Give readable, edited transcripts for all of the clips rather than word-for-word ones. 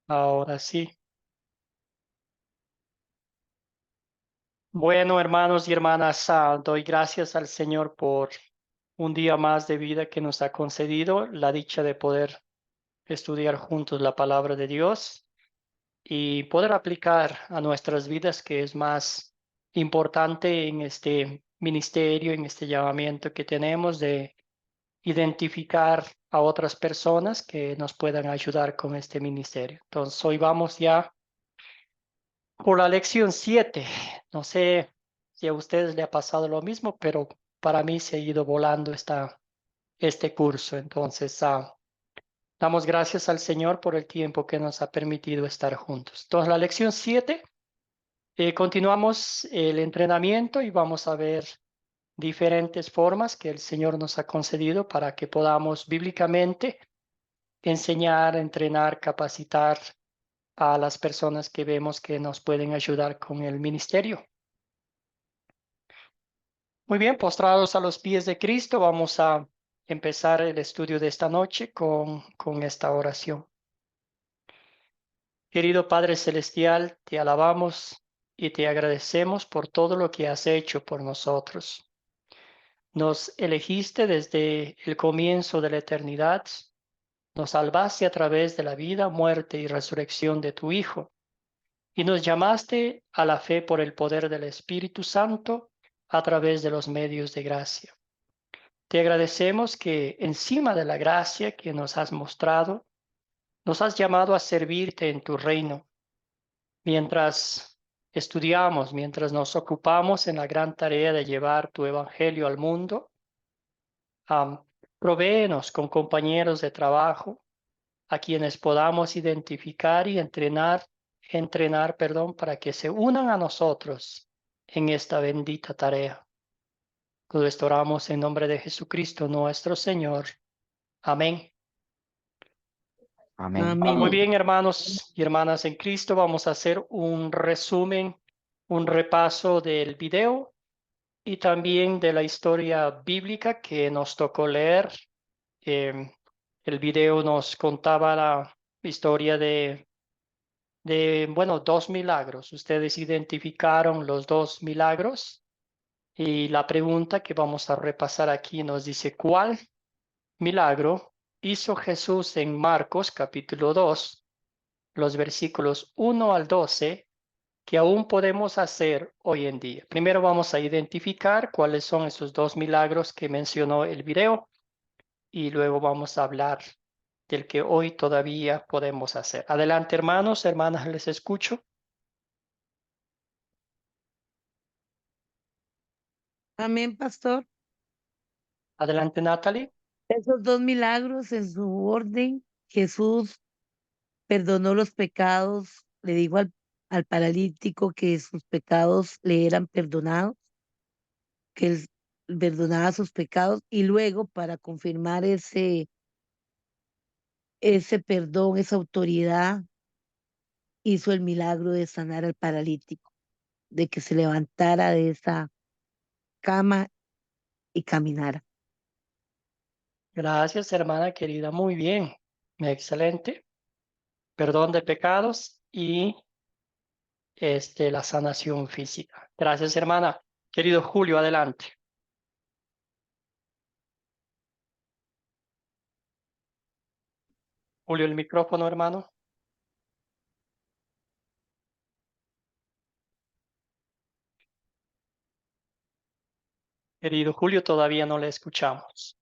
Ahora sí. Bueno, hermanos y hermanas, doy gracias al Señor por un día más de vida que nos ha concedido, la dicha de poder estudiar juntos la palabra de Dios y poder aplicar a nuestras vidas, que es más importante en este ministerio, en este llamamiento que tenemos de identificar a otras personas que nos puedan ayudar con este ministerio. Entonces, hoy vamos ya por la lección 7. No sé si a ustedes le ha pasado lo mismo, pero para mí se ha ido volando este curso. Entonces, damos gracias al Señor por el tiempo que nos ha permitido estar juntos. Entonces, la lección 7, continuamos el entrenamiento y vamos a ver diferentes formas que el Señor nos ha concedido para que podamos bíblicamente enseñar, entrenar, capacitar a las personas que vemos que nos pueden ayudar con el ministerio. Muy bien, postrados a los pies de Cristo, vamos a empezar el estudio de esta noche con esta oración. Querido Padre Celestial, te alabamos y te agradecemos por todo lo que has hecho por nosotros. Nos elegiste desde el comienzo de la eternidad, nos salvaste a través de la vida, muerte y resurrección de tu Hijo, y nos llamaste a la fe por el poder del Espíritu Santo a través de los medios de gracia. Te agradecemos que encima de la gracia que nos has mostrado, nos has llamado a servirte en tu reino. Mientras estudiamos, mientras nos ocupamos en la gran tarea de llevar tu evangelio al mundo, provéenos con compañeros de trabajo a quienes podamos identificar y entrenar, para que se unan a nosotros en esta bendita tarea. Todo esto oramos en nombre de Jesucristo nuestro Señor. Amén. Amén. Muy Amén. bien, hermanos y hermanas en Cristo, vamos a hacer un resumen, un repaso del video y también de la historia bíblica que nos tocó leer. Eh, el video nos contaba la historia bueno, dos milagros. Ustedes identificaron los dos milagros y la pregunta que vamos a repasar aquí nos dice: ¿cuál milagro hizo Jesús en Marcos capítulo 2, los versículos 1 al 12, que aún podemos hacer hoy en día? Primero vamos a identificar cuáles son esos dos milagros que mencionó el video y luego vamos a hablar del que hoy todavía podemos hacer. Adelante, hermanos, hermanas, les escucho. Amén, pastor. Adelante, Natalie. Esos dos milagros en su orden, Jesús perdonó los pecados, le dijo al paralítico que sus pecados le eran perdonados, que él perdonaba sus pecados y luego para confirmar ese perdón, esa autoridad, hizo el milagro de sanar al paralítico, de que se levantara de esa cama y caminara. Gracias, hermana querida. Muy bien. Excelente. Perdón de pecados y la sanación física. Gracias, hermana. Querido Julio, adelante. Julio, el micrófono, hermano. Querido Julio, todavía no le escuchamos.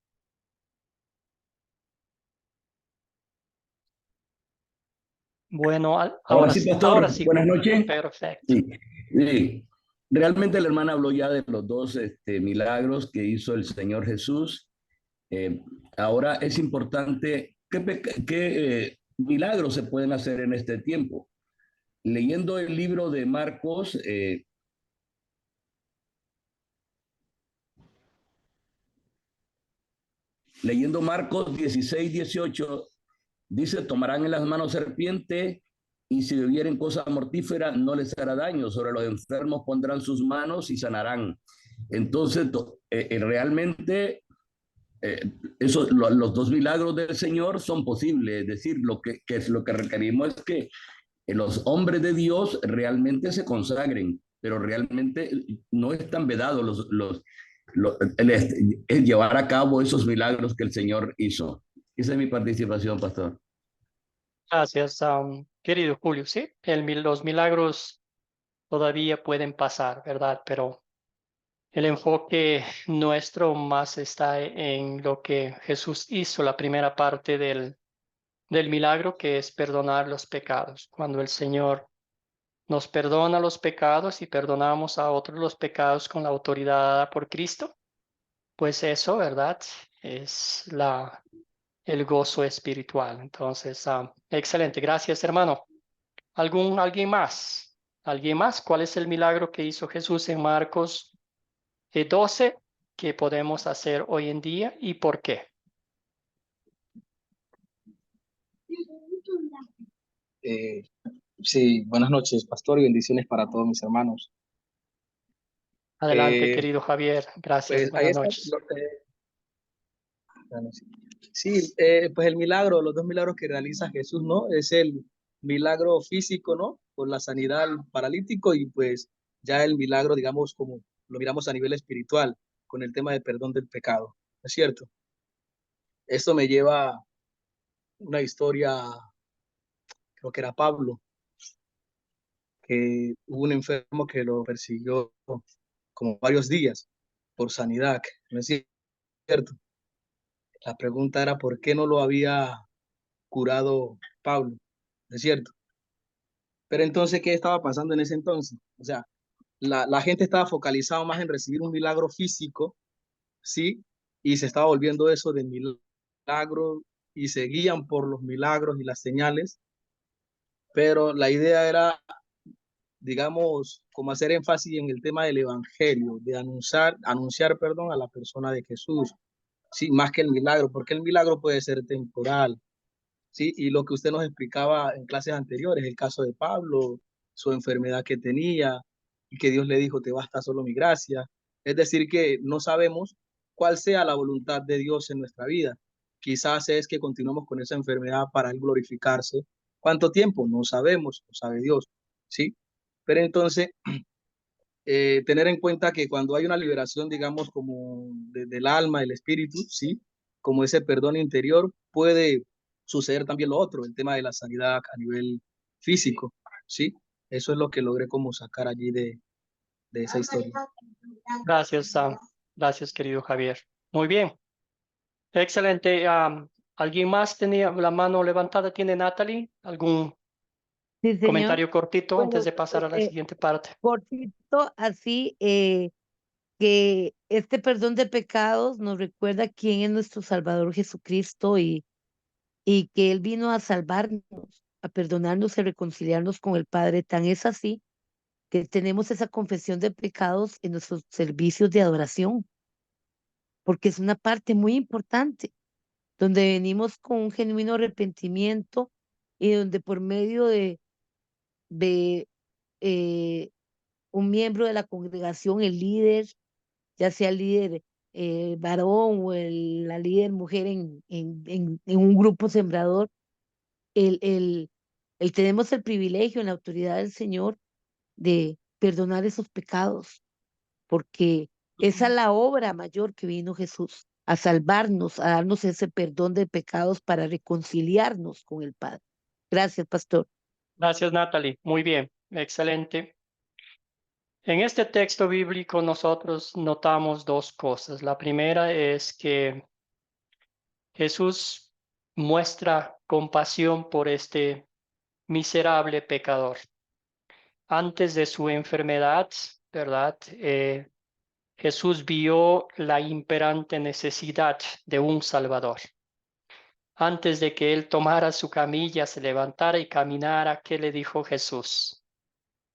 Bueno, Ahora sí, ahora pastor, sí, buenas Julio. noches. Perfecto. Sí, sí. Realmente la hermana habló ya de los dos milagros que hizo el Señor Jesús. Eh, Ahora es importante qué milagros se pueden hacer en este tiempo. Leyendo el libro de Marcos, leyendo Marcos 16-18, dice: tomarán en las manos serpiente y si bebieren cosa mortífera no les hará daño. Sobre los enfermos pondrán sus manos y sanarán. Entonces, realmente los dos milagros del Señor son posibles, es decir, que es lo que requerimos es que los hombres de Dios realmente se consagren, pero realmente no están vedados el llevar a cabo esos milagros que el Señor hizo. Esa es mi participación, pastor. Gracias, querido Julio. Sí, los milagros todavía pueden pasar, ¿verdad? Pero el enfoque nuestro más está en lo que Jesús hizo, la primera parte del milagro, que es perdonar los pecados. Cuando el Señor nos perdona los pecados y perdonamos a otros los pecados con la autoridad dada por Cristo, pues eso, ¿verdad? Es el gozo espiritual. Entonces, excelente. Gracias, hermano. ¿Alguien más? ¿Alguien más? ¿Cuál es el milagro que hizo Jesús en Marcos 12 que podemos hacer hoy en día y por qué? Eh, sí, buenas noches, pastor, y bendiciones para todos mis hermanos. Adelante, querido Javier. Gracias. Pues ahí Buenas está. noches. Bueno, sí, sí, pues el milagro, los dos milagros que realiza Jesús, ¿no? Es el milagro físico, ¿no? Por la sanidad al paralítico y pues ya el milagro, digamos, como lo miramos a nivel espiritual, con el tema de perdón del pecado, ¿no es cierto? Esto me lleva a una historia, creo que era Pablo, que hubo un enfermo que lo persiguió como varios días por sanidad, ¿no es cierto? La pregunta era por qué no lo había curado Pablo, ¿no es cierto? Pero entonces, ¿qué estaba pasando en ese entonces? O sea, la gente estaba focalizada más en recibir un milagro físico, ¿sí? Y se estaba volviendo eso de milagro y se guían por los milagros y las señales, pero la idea era, digamos, como hacer énfasis en el tema del evangelio, de anunciar, a la persona de Jesús, sí, más que el milagro, porque el milagro puede ser temporal, sí, y lo que usted nos explicaba en clases anteriores, el caso de Pablo, su enfermedad que tenía y que Dios le dijo, te basta solo mi gracia. Es decir, que no sabemos cuál sea la voluntad de Dios en nuestra vida. Quizás es que continuemos con esa enfermedad para él glorificarse. ¿Cuánto tiempo? No sabemos, lo sabe Dios, ¿sí? Pero entonces, tener en cuenta que cuando hay una liberación, digamos, como del alma, del espíritu, ¿sí? Como ese perdón interior, puede suceder también lo otro, el tema de la sanidad a nivel físico, ¿sí? Eso es lo que logré como sacar allí de esa historia. Gracias, gracias, querido Javier. Muy bien. Excelente. ¿Alguien más tenía la mano levantada? ¿Tiene Natalie? ¿Algún Sí, señor. comentario cortito antes Bueno, de pasar a la siguiente parte? cortito, así que este perdón de pecados nos recuerda quién es nuestro Salvador Jesucristo y que Él vino a salvarnos, a perdonarnos y reconciliarnos con el Padre. Tan es así que tenemos esa confesión de pecados en nuestros servicios de adoración, porque es una parte muy importante, donde venimos con un genuino arrepentimiento y donde por medio de eh, un miembro de la congregación, el líder, ya sea el líder varón o la líder mujer en un grupo sembrador, el, el, tenemos el privilegio en la autoridad del Señor de perdonar esos pecados, porque esa es la obra mayor que vino Jesús, a salvarnos, a darnos ese perdón de pecados para reconciliarnos con el Padre. Gracias, pastor. Gracias, Natalie. Muy bien. Excelente. En este texto bíblico nosotros notamos dos cosas. La primera es que Jesús muestra compasión por este miserable pecador. Antes de su enfermedad, ¿verdad? Jesús vio la imperante necesidad de un Salvador. Antes de que él tomara su camilla, se levantara y caminara, ¿qué le dijo Jesús?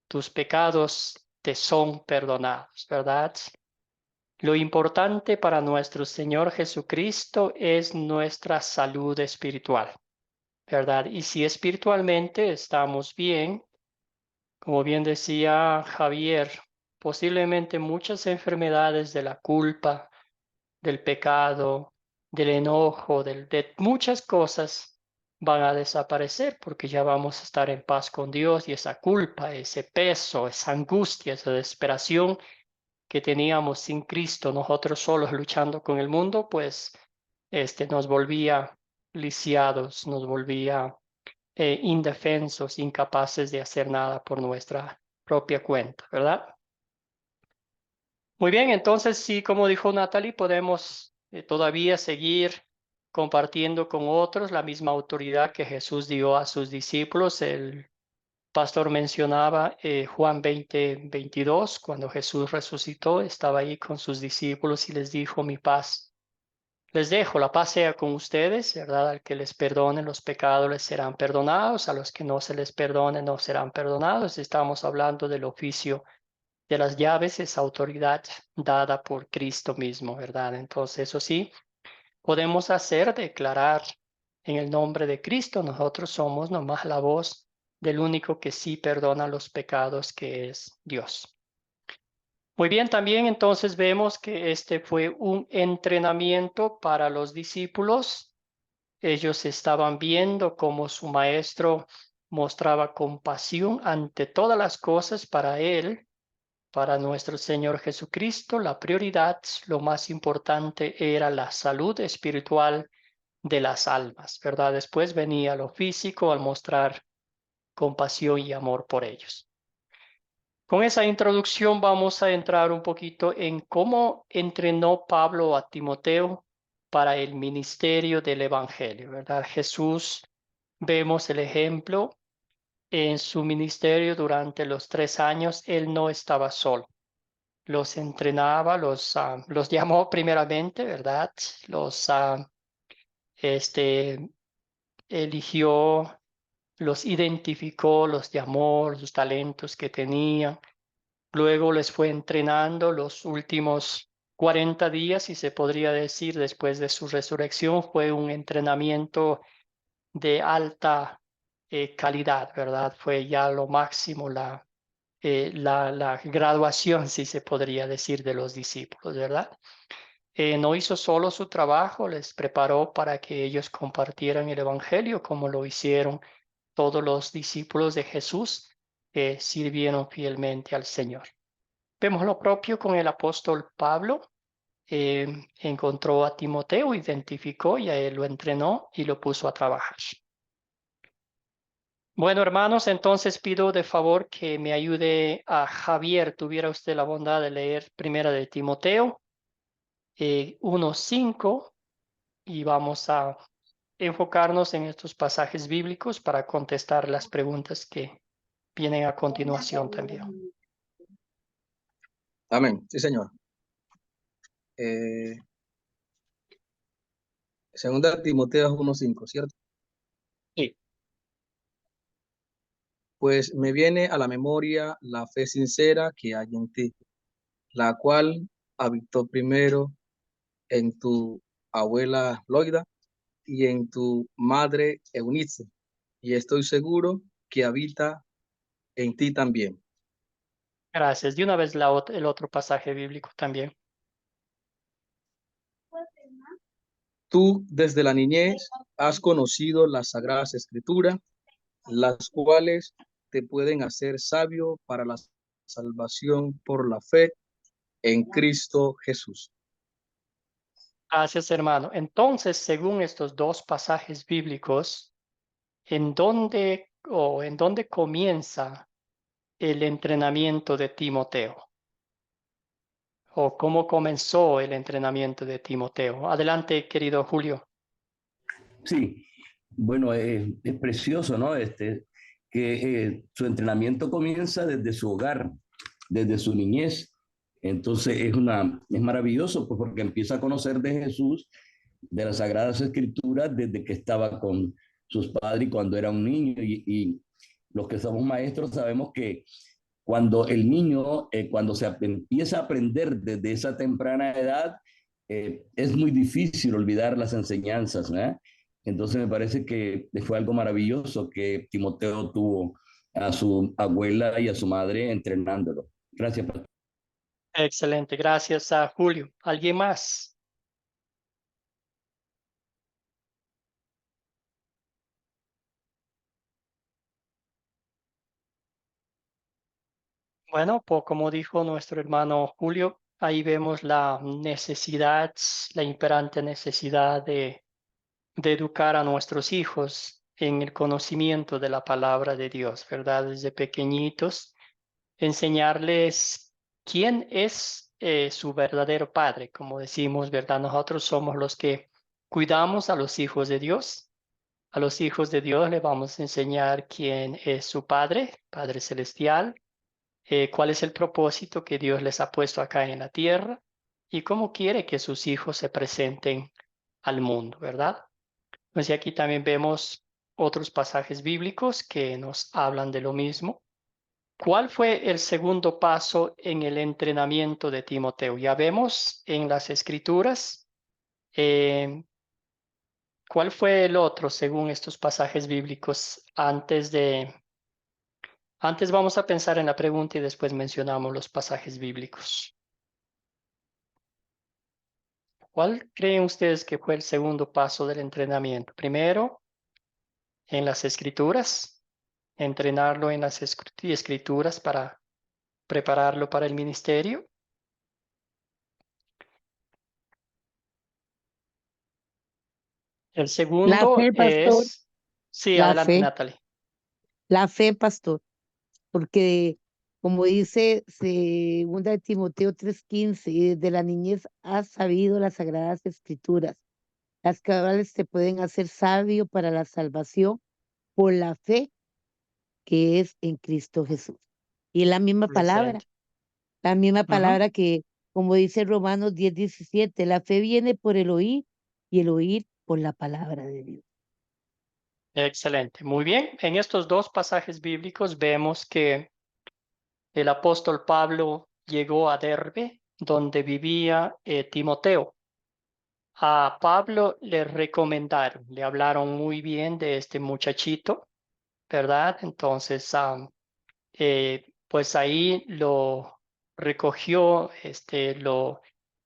Tus pecados te son perdonados, ¿verdad? Lo importante para nuestro Señor Jesucristo es nuestra salud espiritual, ¿verdad? Y si espiritualmente estamos bien, como bien decía Javier, posiblemente muchas enfermedades de la culpa, del pecado, del enojo, de muchas cosas van a desaparecer porque ya vamos a estar en paz con Dios y esa culpa, ese peso, esa angustia, esa desesperación que teníamos sin Cristo, nosotros solos luchando con el mundo, pues nos volvía lisiados, nos volvía indefensos, incapaces de hacer nada por nuestra propia cuenta, ¿verdad? Muy bien, entonces sí, como dijo Natalie, podemos todavía seguir compartiendo con otros la misma autoridad que Jesús dio a sus discípulos. El pastor mencionaba Juan 20:22, cuando Jesús resucitó, estaba ahí con sus discípulos y les dijo, mi paz les dejo, la paz sea con ustedes, ¿verdad? Al que les perdone los pecados les serán perdonados, a los que no se les perdone no serán perdonados. Estamos hablando del oficio de las llaves, esa autoridad dada por Cristo mismo, ¿verdad? Entonces, eso sí, podemos hacer, declarar en el nombre de Cristo, nosotros somos nomás la voz del único que sí perdona los pecados, que es Dios. Muy bien, también entonces vemos que este fue un entrenamiento para los discípulos. Ellos estaban viendo cómo su maestro mostraba compasión ante todas las cosas para él. Para nuestro Señor Jesucristo, la prioridad, lo más importante era la salud espiritual de las almas, ¿verdad? Después venía lo físico al mostrar compasión y amor por ellos. Con esa introducción vamos a entrar un poquito en cómo entrenó Pablo a Timoteo para el ministerio del Evangelio, ¿verdad? Jesús, vemos el ejemplo en su ministerio durante los 3 años, él no estaba solo. Los entrenaba, los llamó primeramente, ¿verdad? Los eligió, los identificó, los llamó, los talentos que tenían. Luego les fue entrenando los últimos 40 días, si se podría decir, después de su resurrección. Fue un entrenamiento de alta calidad, ¿verdad? Fue ya lo máximo, la graduación, si se podría decir, de los discípulos, ¿verdad? No hizo solo su trabajo, les preparó para que ellos compartieran el Evangelio, como lo hicieron todos los discípulos de Jesús que sirvieron fielmente al Señor. Vemos lo propio con el apóstol Pablo. Encontró a Timoteo, identificó y a él lo entrenó y lo puso a trabajar. Bueno, hermanos, entonces pido de favor que me ayude a Javier. Tuviera usted la bondad de leer Primera de Timoteo 1:5 y vamos a enfocarnos en estos pasajes bíblicos para contestar las preguntas que vienen a continuación también. Amén. Sí, Señor. Segunda Timoteo 1:5, ¿cierto? Sí. Pues me viene a la memoria la fe sincera que hay en ti, la cual habitó primero en tu abuela Loida y en tu madre Eunice, y estoy seguro que habita en ti también. Gracias. De una vez el otro pasaje bíblico también. Tú desde la niñez has conocido las sagradas escrituras, las cuales te pueden hacer sabio para la salvación por la fe en Cristo Jesús. Gracias, hermano. Entonces, según estos dos pasajes bíblicos, en dónde comienza el entrenamiento de Timoteo? ¿O cómo comenzó el entrenamiento de Timoteo? Adelante, querido Julio. Sí, bueno, es precioso, ¿no? Que su entrenamiento comienza desde su hogar, desde su niñez. Entonces es maravilloso, pues, porque empieza a conocer de Jesús, de las Sagradas Escrituras, desde que estaba con sus padres y cuando era un niño. Y los que somos maestros sabemos que cuando el niño, cuando se empieza a aprender desde esa temprana edad, es muy difícil olvidar las enseñanzas, ¿eh? Entonces me parece que fue algo maravilloso que Timoteo tuvo a su abuela y a su madre entrenándolo. Gracias, pastor. Excelente, gracias a Julio. ¿Alguien más? Bueno, como dijo nuestro hermano Julio, ahí vemos la necesidad, la imperante necesidad de educar a nuestros hijos en el conocimiento de la palabra de Dios, ¿verdad? Desde pequeñitos, enseñarles quién es su verdadero padre, como decimos, ¿verdad? Nosotros somos los que cuidamos a los hijos de Dios. A los hijos de Dios les vamos a enseñar quién es su Padre, Padre Celestial, cuál es el propósito que Dios les ha puesto acá en la tierra y cómo quiere que sus hijos se presenten al mundo, ¿verdad? Entonces aquí también vemos otros pasajes bíblicos que nos hablan de lo mismo. ¿Cuál fue el segundo paso en el entrenamiento de Timoteo? Ya vemos en las escrituras. eh, ¿Cuál fue el otro según estos pasajes bíblicos? Antes vamos a pensar en la pregunta y después mencionamos los pasajes bíblicos. ¿Cuál creen ustedes que fue el segundo paso del entrenamiento? Primero, en las escrituras, entrenarlo en las escrituras para prepararlo para el ministerio. El La segundo fe, pastor, es, sí, la adelante, fe, Natalie. la fe, pastor, porque como dice segunda de Timoteo 3:15, y desde la niñez has sabido las sagradas escrituras, las cuales te pueden hacer sabio para la salvación por la fe que es en Cristo Jesús. Y Excelente. la misma Ujú. palabra que, como dice Romanos 10:17, la fe viene por el oír y el oír por la palabra de Dios. Excelente. Muy bien. En estos dos pasajes bíblicos vemos que el apóstol Pablo llegó a Derbe, donde vivía Timoteo. A Pablo le recomendaron, le hablaron muy bien de este muchachito, ¿verdad? Entonces, pues ahí lo recogió, lo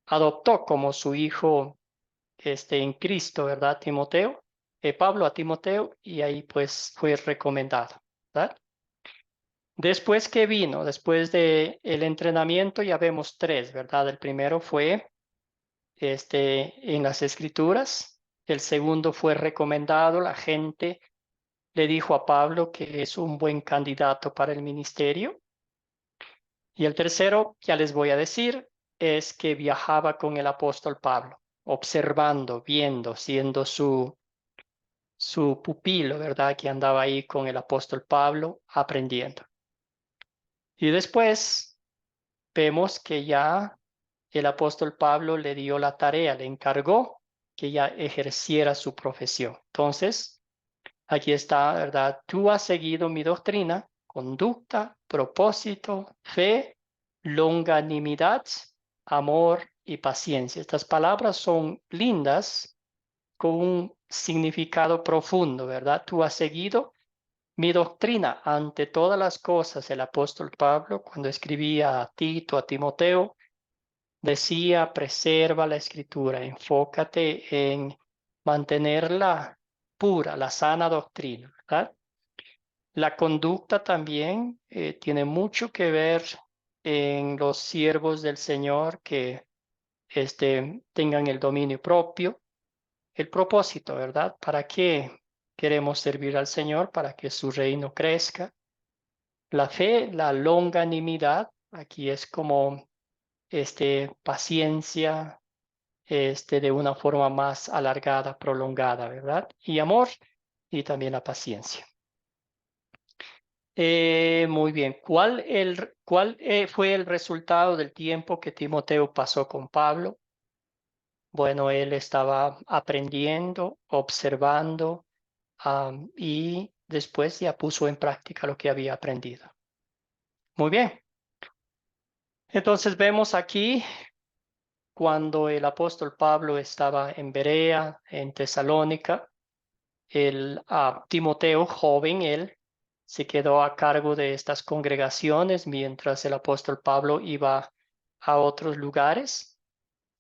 adoptó como su hijo, en Cristo, ¿verdad? Timoteo, Pablo a Timoteo, y ahí pues fue recomendado, ¿verdad? Después que vino, después de el entrenamiento, ya vemos tres, ¿verdad? El primero fue en las escrituras, el segundo fue recomendado, la gente le dijo a Pablo que es un buen candidato para el ministerio. Y el tercero, ya les voy a decir, es que viajaba con el apóstol Pablo, observando, viendo, siendo su pupilo, ¿verdad? Que andaba ahí con el apóstol Pablo aprendiendo. Y después vemos que ya el apóstol Pablo le dio la tarea, le encargó que ya ejerciera su profesión. Entonces, aquí está, ¿verdad? Tú has seguido mi doctrina, conducta, propósito, fe, longanimidad, amor y paciencia. Estas palabras son lindas con un significado profundo, ¿verdad? Tú has seguido mi doctrina ante todas las cosas. El apóstol Pablo, cuando escribía a Tito, a Timoteo, decía, preserva la escritura, enfócate en mantenerla pura, la sana doctrina, ¿verdad? La conducta también tiene mucho que ver en los siervos del Señor que tengan el dominio propio, el propósito, ¿verdad? ¿Para qué queremos servir al Señor? Para que su reino crezca. La fe, la longanimidad, aquí es como paciencia, de una forma más alargada, prolongada, ¿verdad? Y amor y también la paciencia. Muy bien. ¿Cuál fue el resultado del tiempo que Timoteo pasó con Pablo? Bueno, él estaba aprendiendo, observando, y después ya puso en práctica lo que había aprendido. Muy bien. Entonces vemos aquí cuando el apóstol Pablo estaba en Berea, en Tesalónica, Timoteo, joven, él se quedó a cargo de estas congregaciones mientras el apóstol Pablo iba a otros lugares.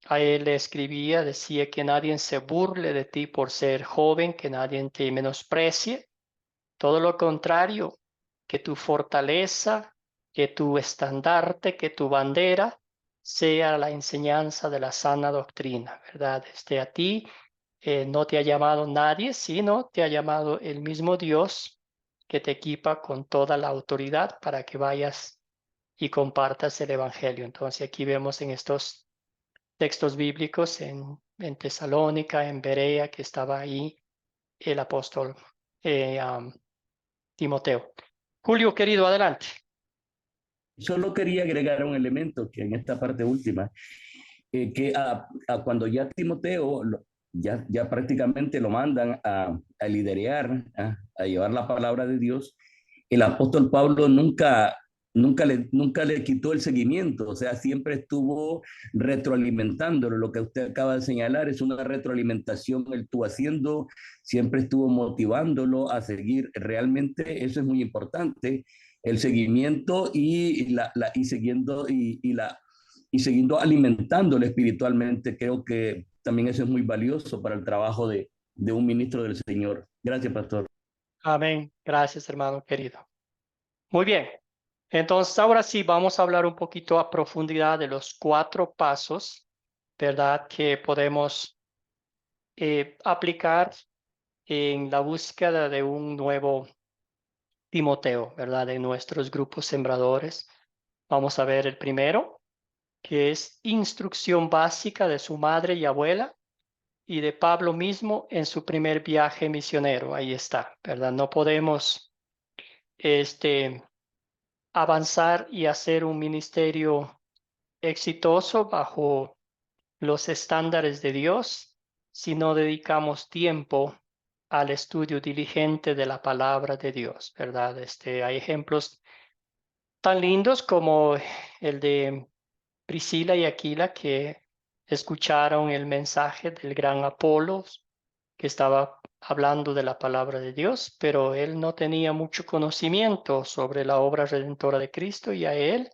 A él le escribía, decía que nadie se burle de ti por ser joven, que nadie te menosprecie. Todo lo contrario, que tu fortaleza que tu estandarte, que tu bandera sea la enseñanza de la sana doctrina, ¿verdad? A ti no te ha llamado nadie, sino te ha llamado el mismo Dios que te equipa con toda la autoridad para que vayas y compartas el Evangelio. Entonces aquí vemos en estos textos bíblicos en Tesalónica, en Berea, que estaba ahí el apóstol Timoteo. Julio, querido, adelante. Solo quería agregar un elemento que en esta parte última, que cuando ya Timoteo ya prácticamente lo mandan a liderear, a llevar la palabra de Dios, el apóstol Pablo nunca le quitó el seguimiento, o sea, siempre estuvo retroalimentándolo. Lo que usted acaba de señalar es una retroalimentación, él estuvo haciendo, siempre estuvo motivándolo a seguir. Realmente eso es muy importante, el seguimiento y siguiendo alimentándolo espiritualmente. Creo que también eso es muy valioso para el trabajo de un ministro del Señor. Gracias, pastor. Amén. Gracias, hermano querido. Muy bien. Entonces, ahora sí, vamos a hablar un poquito a profundidad de los 4 pasos, ¿verdad? Que podemos aplicar en la búsqueda de un nuevo Timoteo, ¿verdad? De nuestros grupos sembradores. Vamos a ver el primero, que es instrucción básica de su madre y abuela y de Pablo mismo en su primer viaje misionero. Ahí está, ¿verdad? No podemos avanzar y hacer un ministerio exitoso bajo los estándares de Dios si no dedicamos tiempo al estudio diligente de la palabra de Dios, ¿verdad? Hay ejemplos tan lindos como el de Priscila y Aquila, que escucharon el mensaje del gran Apolo que estaba hablando de la palabra de Dios, pero él no tenía mucho conocimiento sobre la obra redentora de Cristo y a él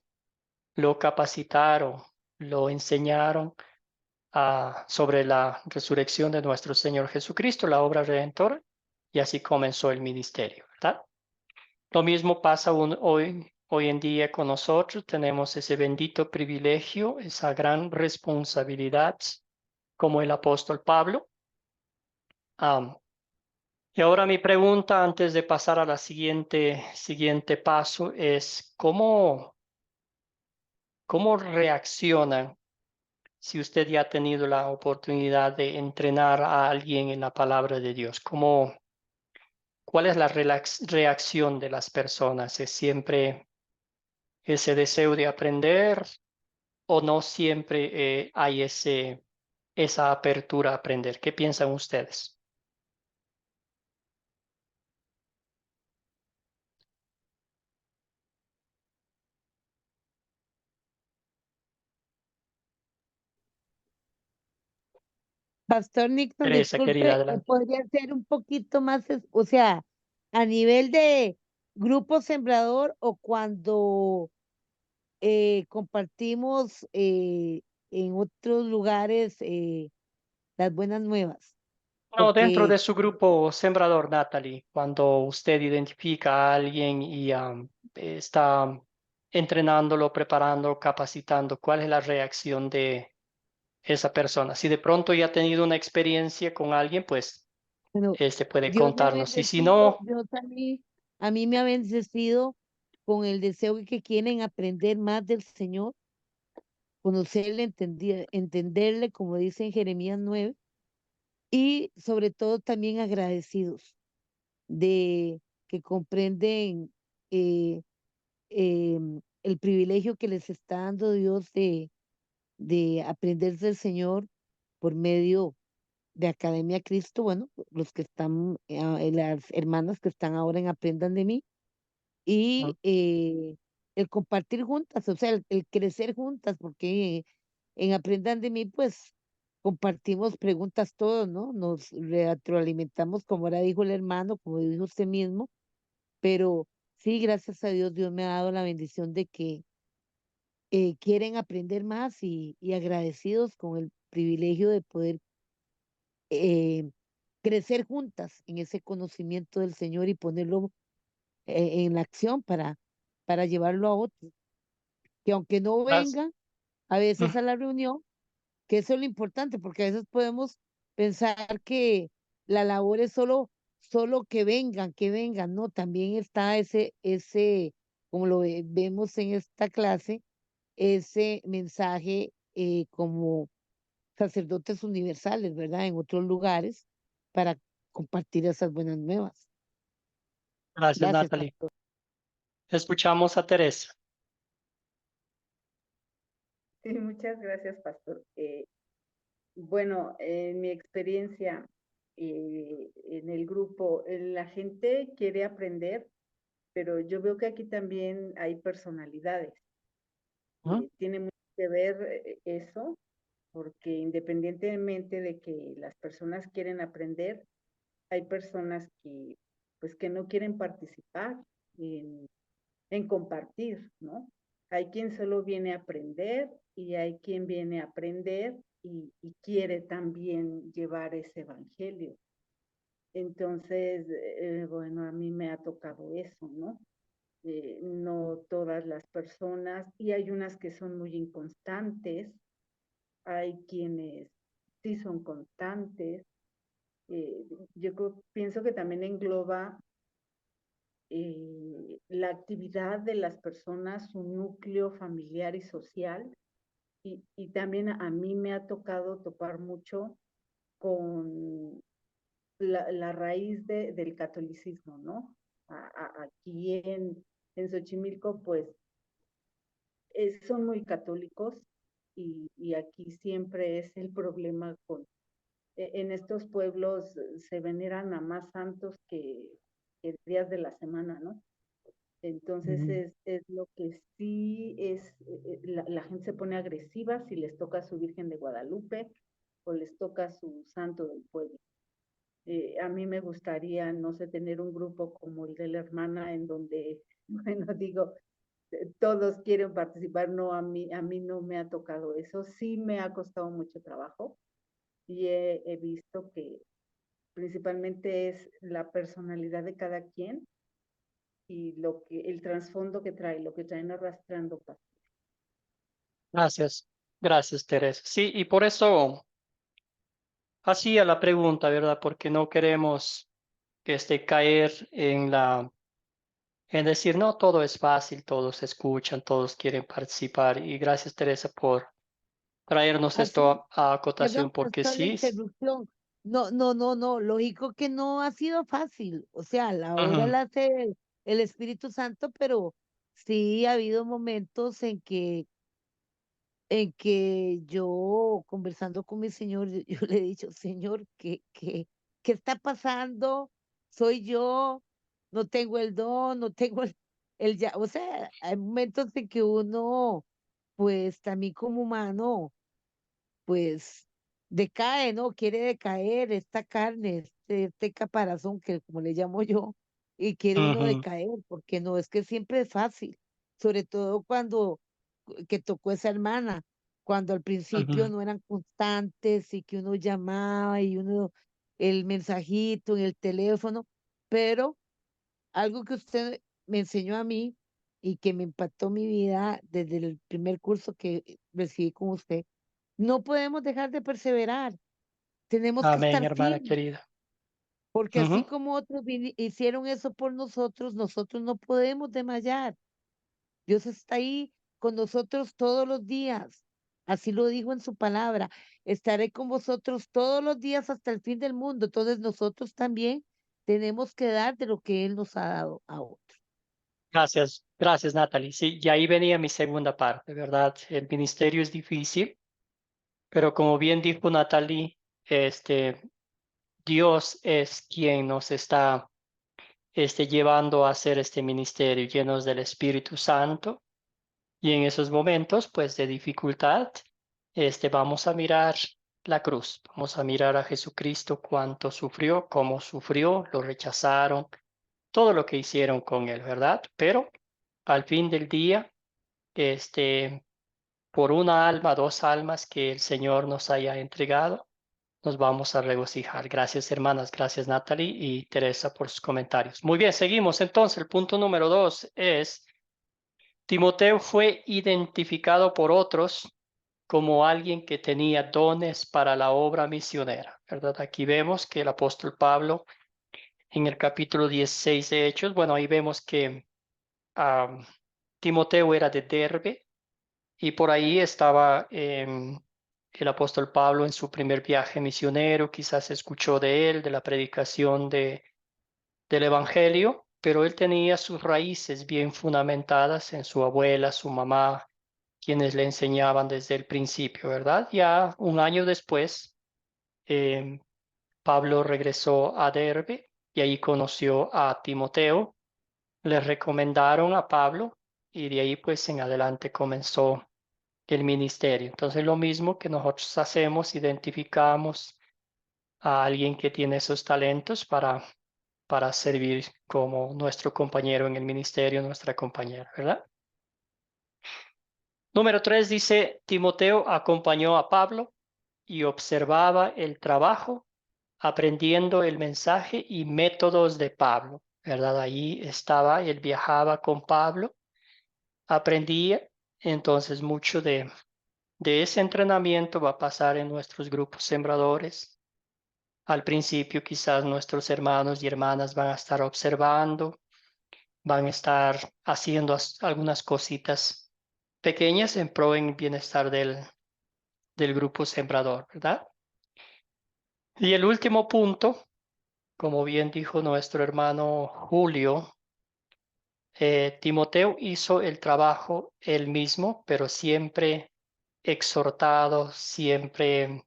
lo capacitaron, lo enseñaron sobre la resurrección de nuestro Señor Jesucristo, la obra redentora, y así comenzó el ministerio, ¿verdad? Lo mismo pasa hoy en día con nosotros. Tenemos ese bendito privilegio, esa gran responsabilidad como el apóstol Pablo. Y ahora mi pregunta antes de pasar a la siguiente paso es ¿cómo reaccionan si usted ya ha tenido la oportunidad de entrenar a alguien en la palabra de Dios? ¿Cuál es la reacción de las personas? ¿Es siempre ese deseo de aprender o no siempre hay esa apertura a aprender? ¿Qué piensan ustedes? Pastor Nixon, Teresa, querida, disculpe, adelante. podría ser un poquito más, o sea, a nivel de grupo sembrador o cuando compartimos en otros lugares las buenas nuevas, No, dentro porque de su grupo Sembrador, Natalie, cuando usted identifica a alguien y está entrenándolo, preparando, capacitando, ¿cuál es la reacción de esa persona? Si de pronto ya ha tenido una experiencia con alguien, pues bueno, puede Dios me ha contarnos. Y si bendecido, no, Dios a mí me ha bendecido con el deseo de que quieren aprender más del Señor, conocerle, entenderle, como dice en Jeremías 9, y sobre todo también agradecidos de que comprenden eh, el privilegio que les está dando Dios de aprender del Señor por medio de Academia Cristo, bueno, los que están, las hermanas que están ahora en Aprendan de mí, y el compartir juntas, o sea, el crecer juntas, porque en Aprendan de mí, pues compartimos preguntas todos, ¿no? Nos retroalimentamos, como ahora dijo el hermano, como dijo usted mismo, pero sí, gracias a Dios, Dios me ha dado la bendición de que quieren aprender más y agradecidos con el privilegio de poder eh, crecer juntas en ese conocimiento del Señor y ponerlo en la acción para llevarlo a otros. Que aunque no Gracias. vengan a veces Mm, a la reunión, que eso es lo importante, porque a veces podemos pensar que la labor es solo que vengan, no, también está como lo vemos en esta clase, ese mensaje como sacerdotes universales, ¿verdad? En otros lugares para compartir esas buenas nuevas. Gracias, Gracias, Natalie. pastor. Escuchamos a Teresa. Sí, muchas gracias, pastor. Bueno, en mi experiencia en el grupo, la gente quiere aprender, pero yo veo que aquí también hay personalidades. ¿Mm? Tiene mucho que ver eso, porque independientemente de que las personas quieren aprender, hay personas que, pues, que no quieren participar en compartir, ¿no? Hay quien solo viene a aprender y hay quien viene a aprender y quiere también llevar ese evangelio. Entonces, bueno, a mí me ha tocado eso, ¿no? No todas las personas, y hay unas que son muy inconstantes, hay quienes sí son constantes. Pienso que también engloba la actividad de las personas, su núcleo familiar y social, y también a mí me ha tocado topar mucho con la raíz del catolicismo, ¿no? Aquí en Xochimilco, pues, son muy católicos y aquí siempre es el problema en estos pueblos se veneran a más santos que días de la semana, ¿no? Entonces Ujú. es lo que sí es, la gente se pone agresiva si les toca su Virgen de Guadalupe o les toca su santo del pueblo. A mí me gustaría, no sé, tener un grupo como el de la hermana en donde, bueno, digo, todos quieren participar, no, a mí no me ha tocado eso, sí me ha costado mucho trabajo y he visto que principalmente es la personalidad de cada quien y el trasfondo que trae, lo que traen arrastrando. Gracias. Gracias, Teresa. Sí, y por eso hacía la pregunta, ¿verdad? Porque no queremos caer en decir, no, todo es fácil, todos escuchan, todos quieren participar. Y gracias, Teresa, por traernos Así, esto a acotación, perdón, porque pastor, la sí. interrupción. No, no, no, no, lógico que no ha sido fácil. O sea, la obra Ujú, la hace el Espíritu Santo, pero sí ha habido momentos en que yo, conversando con mi Señor, yo le he dicho, Señor, ¿qué está pasando? Soy yo, no tengo el don, no tengo ya, o sea, hay momentos en que uno, pues también como humano, pues decae, ¿no? Quiere decaer esta carne, este caparazón que como le llamo yo, y quiere uno ujú, decaer, porque no es que siempre es fácil, sobre todo cuando que tocó esa hermana, cuando al principio ujú. no eran constantes y que uno llamaba y uno el mensajito en el teléfono, pero algo que usted me enseñó a mí y que me impactó mi vida desde el primer curso que recibí con usted, no podemos dejar de perseverar, tenemos que Amén, estar hermana firmes, querida. porque así Ujú. como otros hicieron eso por nosotros, nosotros no podemos desmayar. Dios está ahí con nosotros todos los días. Así lo dijo en su palabra. Estaré con vosotros todos los días hasta el fin del mundo. Entonces nosotros también tenemos que dar de lo que Él nos ha dado a otros. Gracias, gracias, Natalie. Sí, y ahí venía mi segunda parte, ¿verdad? El ministerio es difícil, pero como bien dijo Natalie, este, Dios es quien nos está llevando a hacer este ministerio llenos del Espíritu Santo. Y en esos momentos, pues, de dificultad, vamos a mirar la cruz, vamos a mirar a Jesucristo, cuánto sufrió, cómo sufrió, lo rechazaron, todo lo que hicieron con él, ¿verdad? Pero al fin del día, por una alma, dos almas que el Señor nos haya entregado, nos vamos a regocijar. Gracias, hermanas. Gracias, Natalie y Teresa, por sus comentarios. Muy bien, seguimos. Entonces, el punto número 2 es Timoteo fue identificado por otros como alguien que tenía dones para la obra misionera, ¿verdad? Aquí vemos que el apóstol Pablo en el capítulo 16 de Hechos, bueno, ahí vemos que Timoteo era de Derbe y por ahí estaba el apóstol Pablo en su primer viaje misionero, quizás escuchó de él, de la predicación del Evangelio, pero él tenía sus raíces bien fundamentadas en su abuela, su mamá, quienes le enseñaban desde el principio, ¿verdad? Ya un año después, eh, Pablo regresó a Derbe y ahí conoció a Timoteo. Le recomendaron a Pablo y de ahí pues en adelante comenzó el ministerio. Entonces lo mismo que nosotros hacemos, identificamos a alguien que tiene esos talentos para servir como nuestro compañero en el ministerio, nuestra compañera, ¿verdad? Número 3 dice, Timoteo acompañó a Pablo y observaba el trabajo, aprendiendo el mensaje y métodos de Pablo, ¿verdad? Ahí estaba, él viajaba con Pablo, aprendía, entonces mucho de ese entrenamiento va a pasar en nuestros grupos sembradores. Al principio quizás nuestros hermanos y hermanas van a estar observando, van a estar haciendo algunas cositas pequeñas en pro en bienestar del grupo sembrador, ¿verdad? Y el último punto, como bien dijo nuestro hermano Julio, Timoteo hizo el trabajo él mismo, pero siempre exhortado, siempre,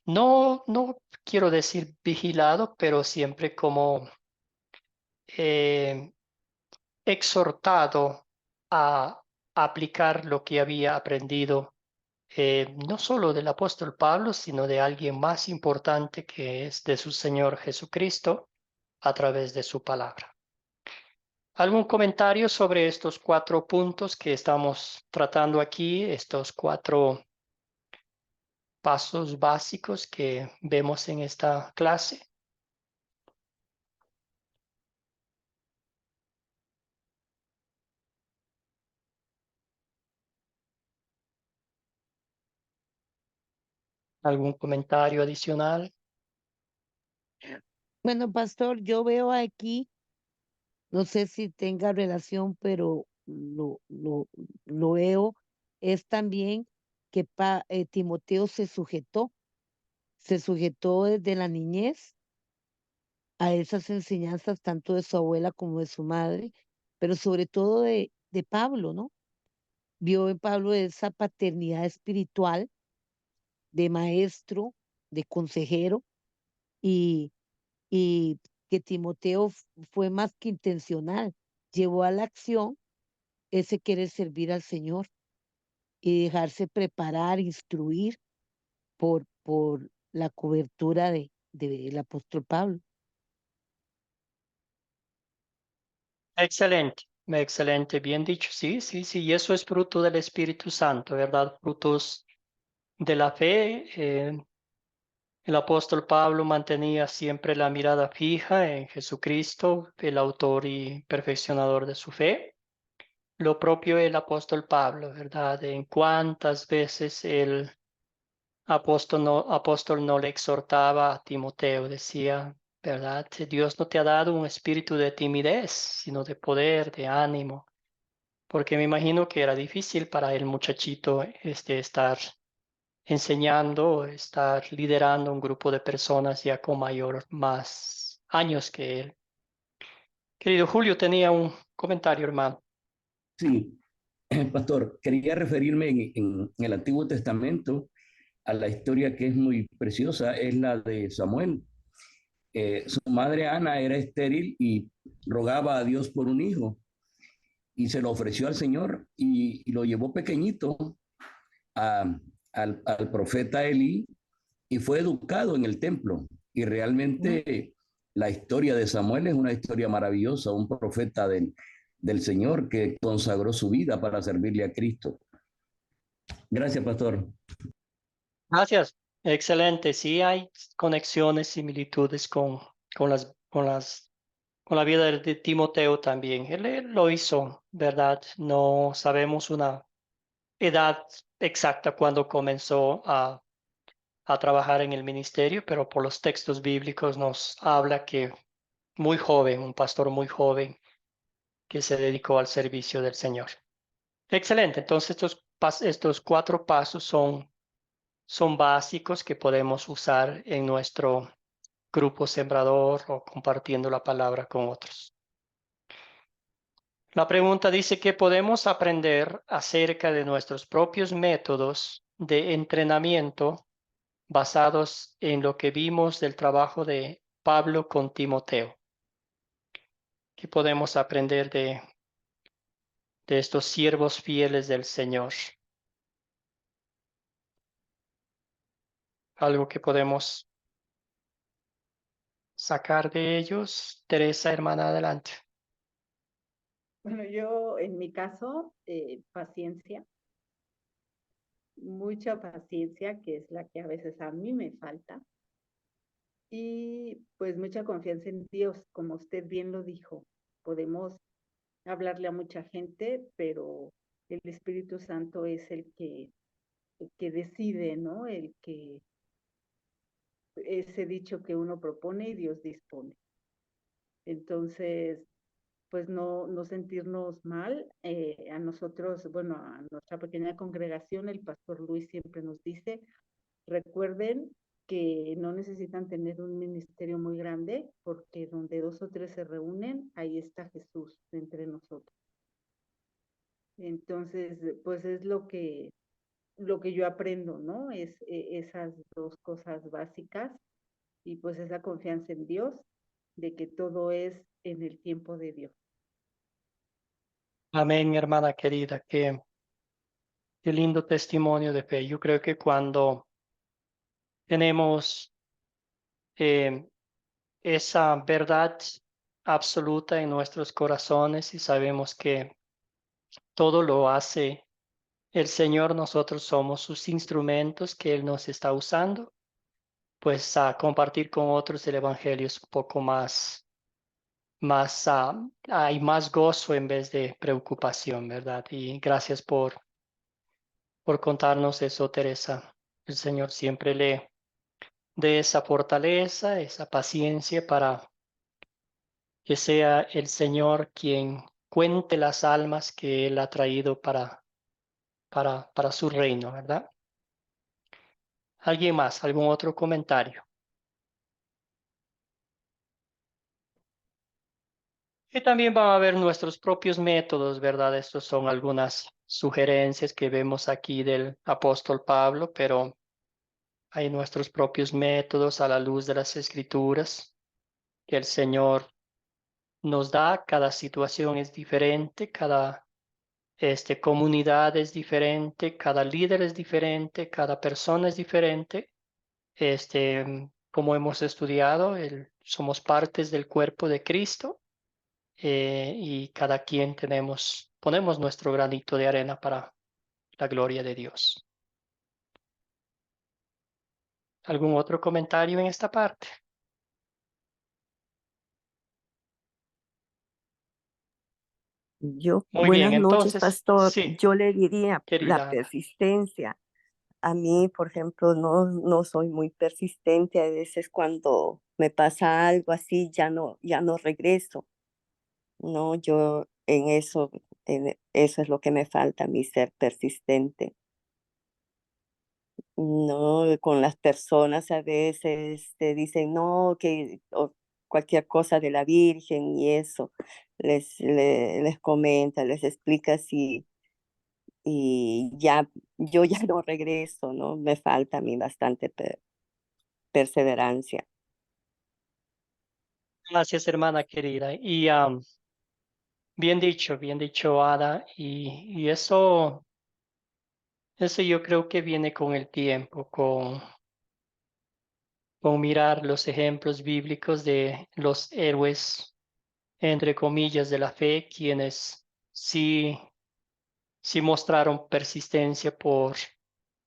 no quiero decir vigilado, pero siempre como eh, exhortado a aplicar lo que había aprendido, no solo del apóstol Pablo, sino de alguien más importante que es de su Señor Jesucristo a través de su palabra. ¿Algún comentario sobre estos 4 puntos que estamos tratando aquí, estos 4 pasos básicos que vemos en esta clase? ¿Algún comentario adicional? Bueno, pastor, yo veo aquí, no sé si tenga relación, pero lo veo, es también que Timoteo se sujetó desde la niñez a esas enseñanzas tanto de su abuela como de su madre, pero sobre todo de Pablo, ¿no? Vio en Pablo esa paternidad espiritual de maestro, de consejero, y, y que Timoteo fue más que intencional, llevó a la acción ese querer servir al Señor y dejarse preparar, instruir por la cobertura del apóstol Pablo. Excelente, excelente, bien dicho. Sí, sí, sí, y eso es fruto del Espíritu Santo, ¿verdad? Frutos de la fe. El apóstol Pablo mantenía siempre la mirada fija en Jesucristo, el autor y perfeccionador de su fe. Lo propio el apóstol Pablo, ¿verdad? En cuántas veces el apóstol no le exhortaba a Timoteo, decía, ¿verdad? Dios no te ha dado un espíritu de timidez, sino de poder, de ánimo, porque me imagino que era difícil para el muchachito estar enseñando, estar liderando un grupo de personas ya con más años que él. Querido Julio, tenía un comentario, hermano. Sí, pastor, quería referirme en el Antiguo Testamento a la historia que es muy preciosa, es la de Samuel. Su madre Ana era estéril y rogaba a Dios por un hijo y se lo ofreció al Señor y lo llevó pequeñito a, al profeta Elí y fue educado en el templo. Y realmente la historia de Samuel es una historia maravillosa, un profeta del Señor que consagró su vida para servirle a Cristo. Gracias, pastor. Gracias. Excelente. Sí hay conexiones, similitudes con las con la vida de Timoteo también. Él lo hizo, ¿verdad? No sabemos una edad exacta cuando comenzó a trabajar en el ministerio, pero por los textos bíblicos nos habla que muy joven, un pastor muy joven que se dedicó al servicio del Señor. Excelente, entonces estos 4 pasos son básicos que podemos usar en nuestro grupo sembrador o compartiendo la palabra con otros. La pregunta dice que podemos aprender acerca de nuestros propios métodos de entrenamiento basados en lo que vimos del trabajo de Pablo con Timoteo. ¿Qué podemos aprender de estos siervos fieles del Señor? Algo que podemos sacar de ellos. Teresa, hermana, adelante. Bueno, yo en mi caso, paciencia, mucha paciencia, que es la que a veces a mí me falta, y pues mucha confianza en Dios, como usted bien lo dijo. Podemos hablarle a mucha gente, pero el Espíritu Santo es el que decide, ¿no? Ese dicho que uno propone y Dios dispone. Entonces, pues no sentirnos mal. A nosotros, bueno, a nuestra pequeña congregación, el pastor Luis siempre nos dice, recuerden que no necesitan tener un ministerio muy grande, porque donde 2 o 3 se reúnen, ahí está Jesús entre nosotros. Entonces, pues es lo que yo aprendo, ¿no? Es esas 2 cosas básicas, y pues esa confianza en Dios, de que todo es en el tiempo de Dios. Amén, hermana querida. Qué lindo testimonio de fe. Yo creo que cuando tenemos esa verdad absoluta en nuestros corazones y sabemos que todo lo hace el Señor, nosotros somos sus instrumentos que Él nos está usando, pues a compartir con otros el Evangelio es un poco hay más gozo en vez de preocupación, ¿verdad? Y gracias por contarnos eso, Teresa. El Señor siempre le dé esa fortaleza, esa paciencia para que sea el Señor quien cuente las almas que Él ha traído para su reino, ¿verdad? ¿Alguien más? ¿Algún otro comentario? Y también van a ver nuestros propios métodos, ¿verdad? Estos son algunas sugerencias que vemos aquí del apóstol Pablo, pero hay nuestros propios métodos a la luz de las Escrituras que el Señor nos da. Cada situación es diferente, cada comunidad es diferente, cada líder es diferente, cada persona es diferente. Como hemos estudiado, somos partes del cuerpo de Cristo, y cada quien ponemos nuestro granito de arena para la gloria de Dios. ¿Algún otro comentario en esta parte? Muy bien, Buenas noches, entonces, pastor. sí, Yo le diría la querida Ana. persistencia. A mí, por ejemplo, no soy muy persistente. A veces cuando me pasa algo así, ya no regreso. No, yo eso es lo que me falta a mí, ser persistente. No, con las personas a veces te dicen, no, o cualquier cosa de la Virgen y eso, les comenta, les explica y ya, yo ya no regreso, ¿no? Me falta a mí bastante perseverancia. Gracias, hermana querida. Y bien dicho, Ada. Y eso yo creo que viene con el tiempo, con mirar los ejemplos bíblicos de los héroes, entre comillas, de la fe, quienes sí mostraron persistencia por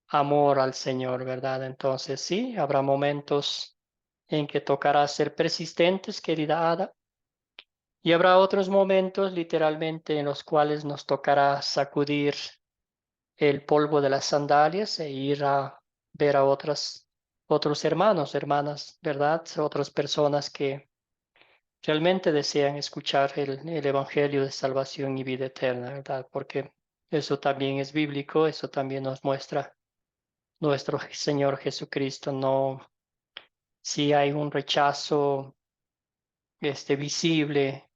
amor al Señor, ¿verdad? Entonces sí, habrá momentos en que tocará ser persistentes, querida Ada, Y habrá otros momentos literalmente en los cuales nos tocará sacudir el polvo de las sandalias e ir a ver a otros hermanos, hermanas, ¿verdad? Otras personas que realmente desean escuchar el Evangelio de salvación y vida eterna, ¿verdad? Porque eso también es bíblico, eso también nos muestra nuestro Señor Jesucristo. No, si hay un rechazo visible,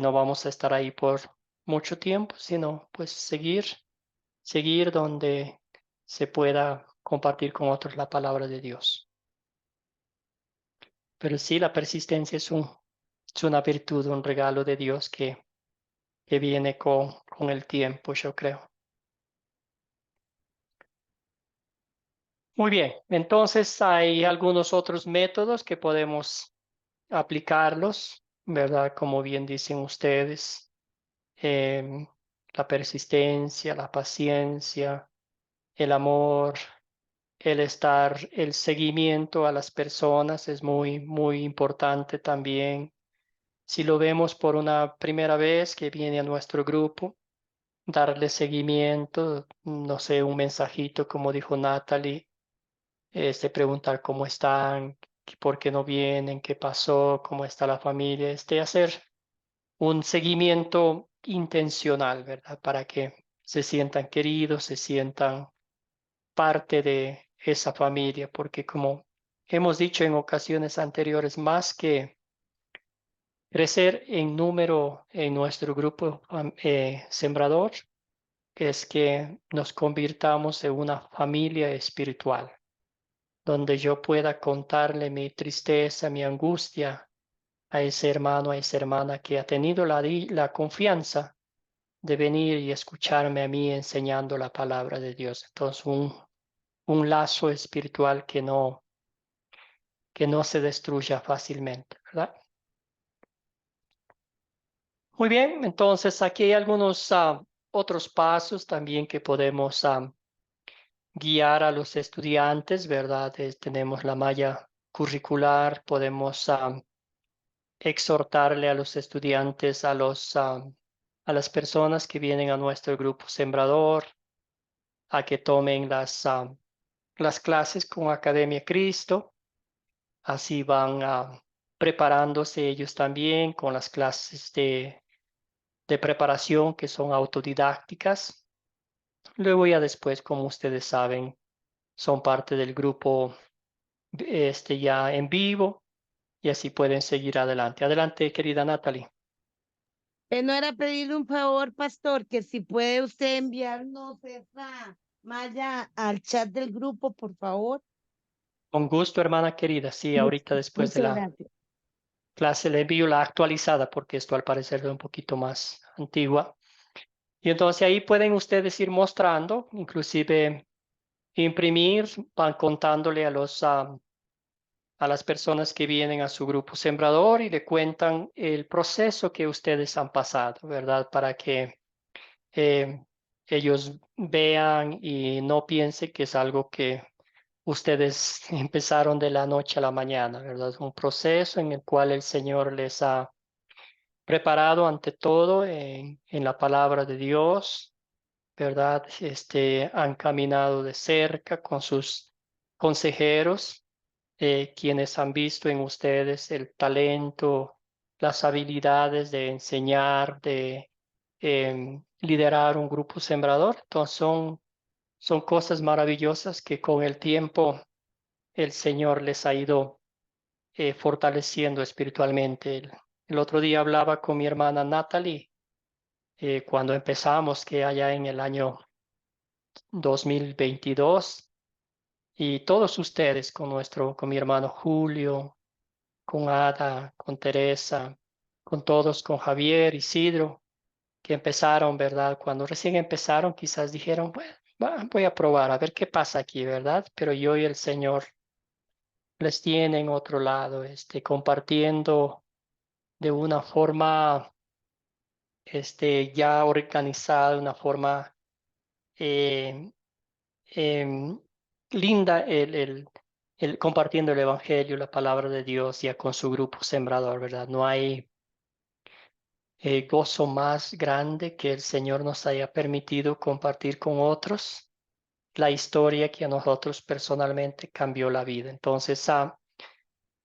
no vamos a estar ahí por mucho tiempo, sino pues seguir donde se pueda compartir con otros la palabra de Dios. Pero sí, la persistencia es una virtud, un regalo de Dios que viene con el tiempo, yo creo. Muy bien, entonces hay algunos otros métodos que podemos aplicarlos, ¿verdad? Como bien dicen ustedes, em, la persistencia, la paciencia, el amor, el seguimiento a las personas es muy, muy importante también. Si lo vemos por una primera vez que viene a nuestro grupo, darle seguimiento, no sé, un mensajito como dijo Natalie, preguntar cómo están, por qué no vienen, qué pasó, cómo está la familia, hacer un seguimiento intencional, ¿verdad? Para que se sientan queridos, se sientan parte de esa familia, porque como hemos dicho en ocasiones anteriores, más que crecer en número en nuestro grupo sembrador, es que nos convirtamos en una familia espiritual, donde yo pueda contarle mi tristeza, mi angustia a ese hermano, a esa hermana que ha tenido la confianza de venir y escucharme a mí enseñando la palabra de Dios. Entonces, un lazo espiritual que no se destruya fácilmente, ¿verdad? Muy bien, entonces aquí hay algunos otros pasos también que podemos guiar a los estudiantes, ¿verdad? Tenemos la malla curricular, podemos exhortarle a los estudiantes, a las personas que vienen a nuestro grupo sembrador, a que tomen las clases con Academia Cristo. Así van preparándose ellos también con las clases de preparación que son autodidácticas. Luego ya después, como ustedes saben, son parte del grupo ya en vivo y así pueden seguir adelante. Adelante, querida Natalie. No era pedirle un favor, pastor, que si puede usted enviarnos esa malla al chat del grupo, por favor. Con gusto, hermana querida. Sí, ahorita después de Muchas la gracias. clase le envío la actualizada porque esto al parecer es un poquito más antigua. Y entonces ahí pueden ustedes ir mostrando, inclusive imprimir, van contándole a las personas que vienen a su grupo sembrador y le cuentan el proceso que ustedes han pasado, ¿verdad? Para que eh, ellos vean y no piensen que es algo que ustedes empezaron de la noche a la mañana, ¿verdad? Es un proceso en el cual el Señor les ha preparado ante todo en la palabra de Dios, ¿verdad? Han caminado de cerca con sus consejeros, quienes han visto en ustedes el talento, las habilidades de enseñar, de liderar un grupo sembrador. Entonces son cosas maravillosas que con el tiempo el Señor les ha ido fortaleciendo espiritualmente. El otro día hablaba con mi hermana Natalie cuando empezamos, que allá en el año 2022, y todos ustedes, con mi hermano Julio, con Ada, con Teresa, con todos, con Javier, Isidro, que empezaron, ¿verdad? Cuando recién empezaron, quizás dijeron, bueno, voy a probar a ver qué pasa aquí, ¿verdad? Pero yo y el Señor les tiene en otro lado, compartiendo de una forma, ya organizada, de una forma eh, em, linda, compartiendo el Evangelio, la palabra de Dios, ya con su grupo sembrador, ¿verdad? No hay gozo más grande que el Señor nos haya permitido compartir con otros la historia que a nosotros personalmente cambió la vida. Entonces,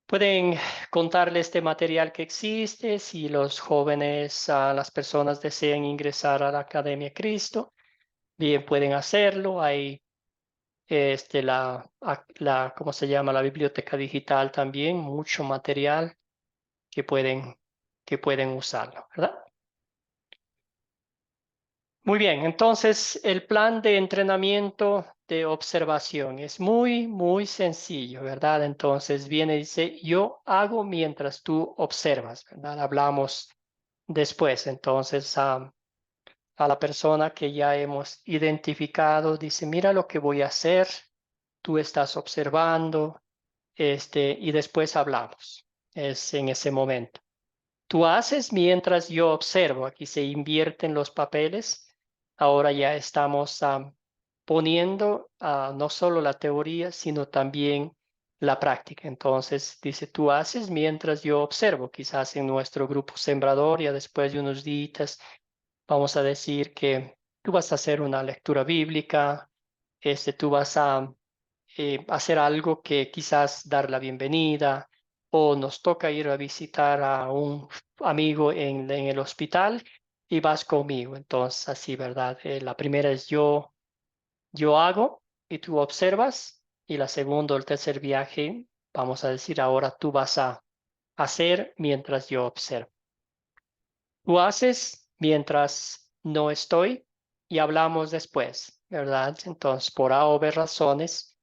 pueden contarle este material que existe. Si los jóvenes, las personas desean ingresar a la Academia Cristo, bien pueden hacerlo. Hay ¿cómo se llama? La biblioteca digital también, mucho material que pueden usarlo, ¿verdad? Muy bien, entonces el plan de entrenamiento de observación es muy, muy sencillo, ¿verdad? Entonces viene y dice, yo hago mientras tú observas, ¿verdad? Hablamos después, entonces a la persona que ya hemos identificado, dice, mira lo que voy a hacer, tú estás observando, y después hablamos, es en ese momento. Tú haces mientras yo observo. Aquí se invierten los papeles. Ahora ya estamos poniendo no solo la teoría, sino también la práctica. Entonces dice, tú haces mientras yo observo. Quizás en nuestro grupo sembrador, ya después de unos días, vamos a decir que tú vas a hacer una lectura bíblica, tú vas a hacer algo que quizás dar la bienvenida o nos toca ir a visitar a un amigo en el hospital y vas conmigo. Entonces, así, ¿verdad? La primera es yo hago y tú observas y la segunda o el tercer viaje, vamos a decir ahora tú vas a hacer mientras yo observo. Tú haces mientras no estoy y hablamos después, ¿verdad? Entonces, por A o B razones,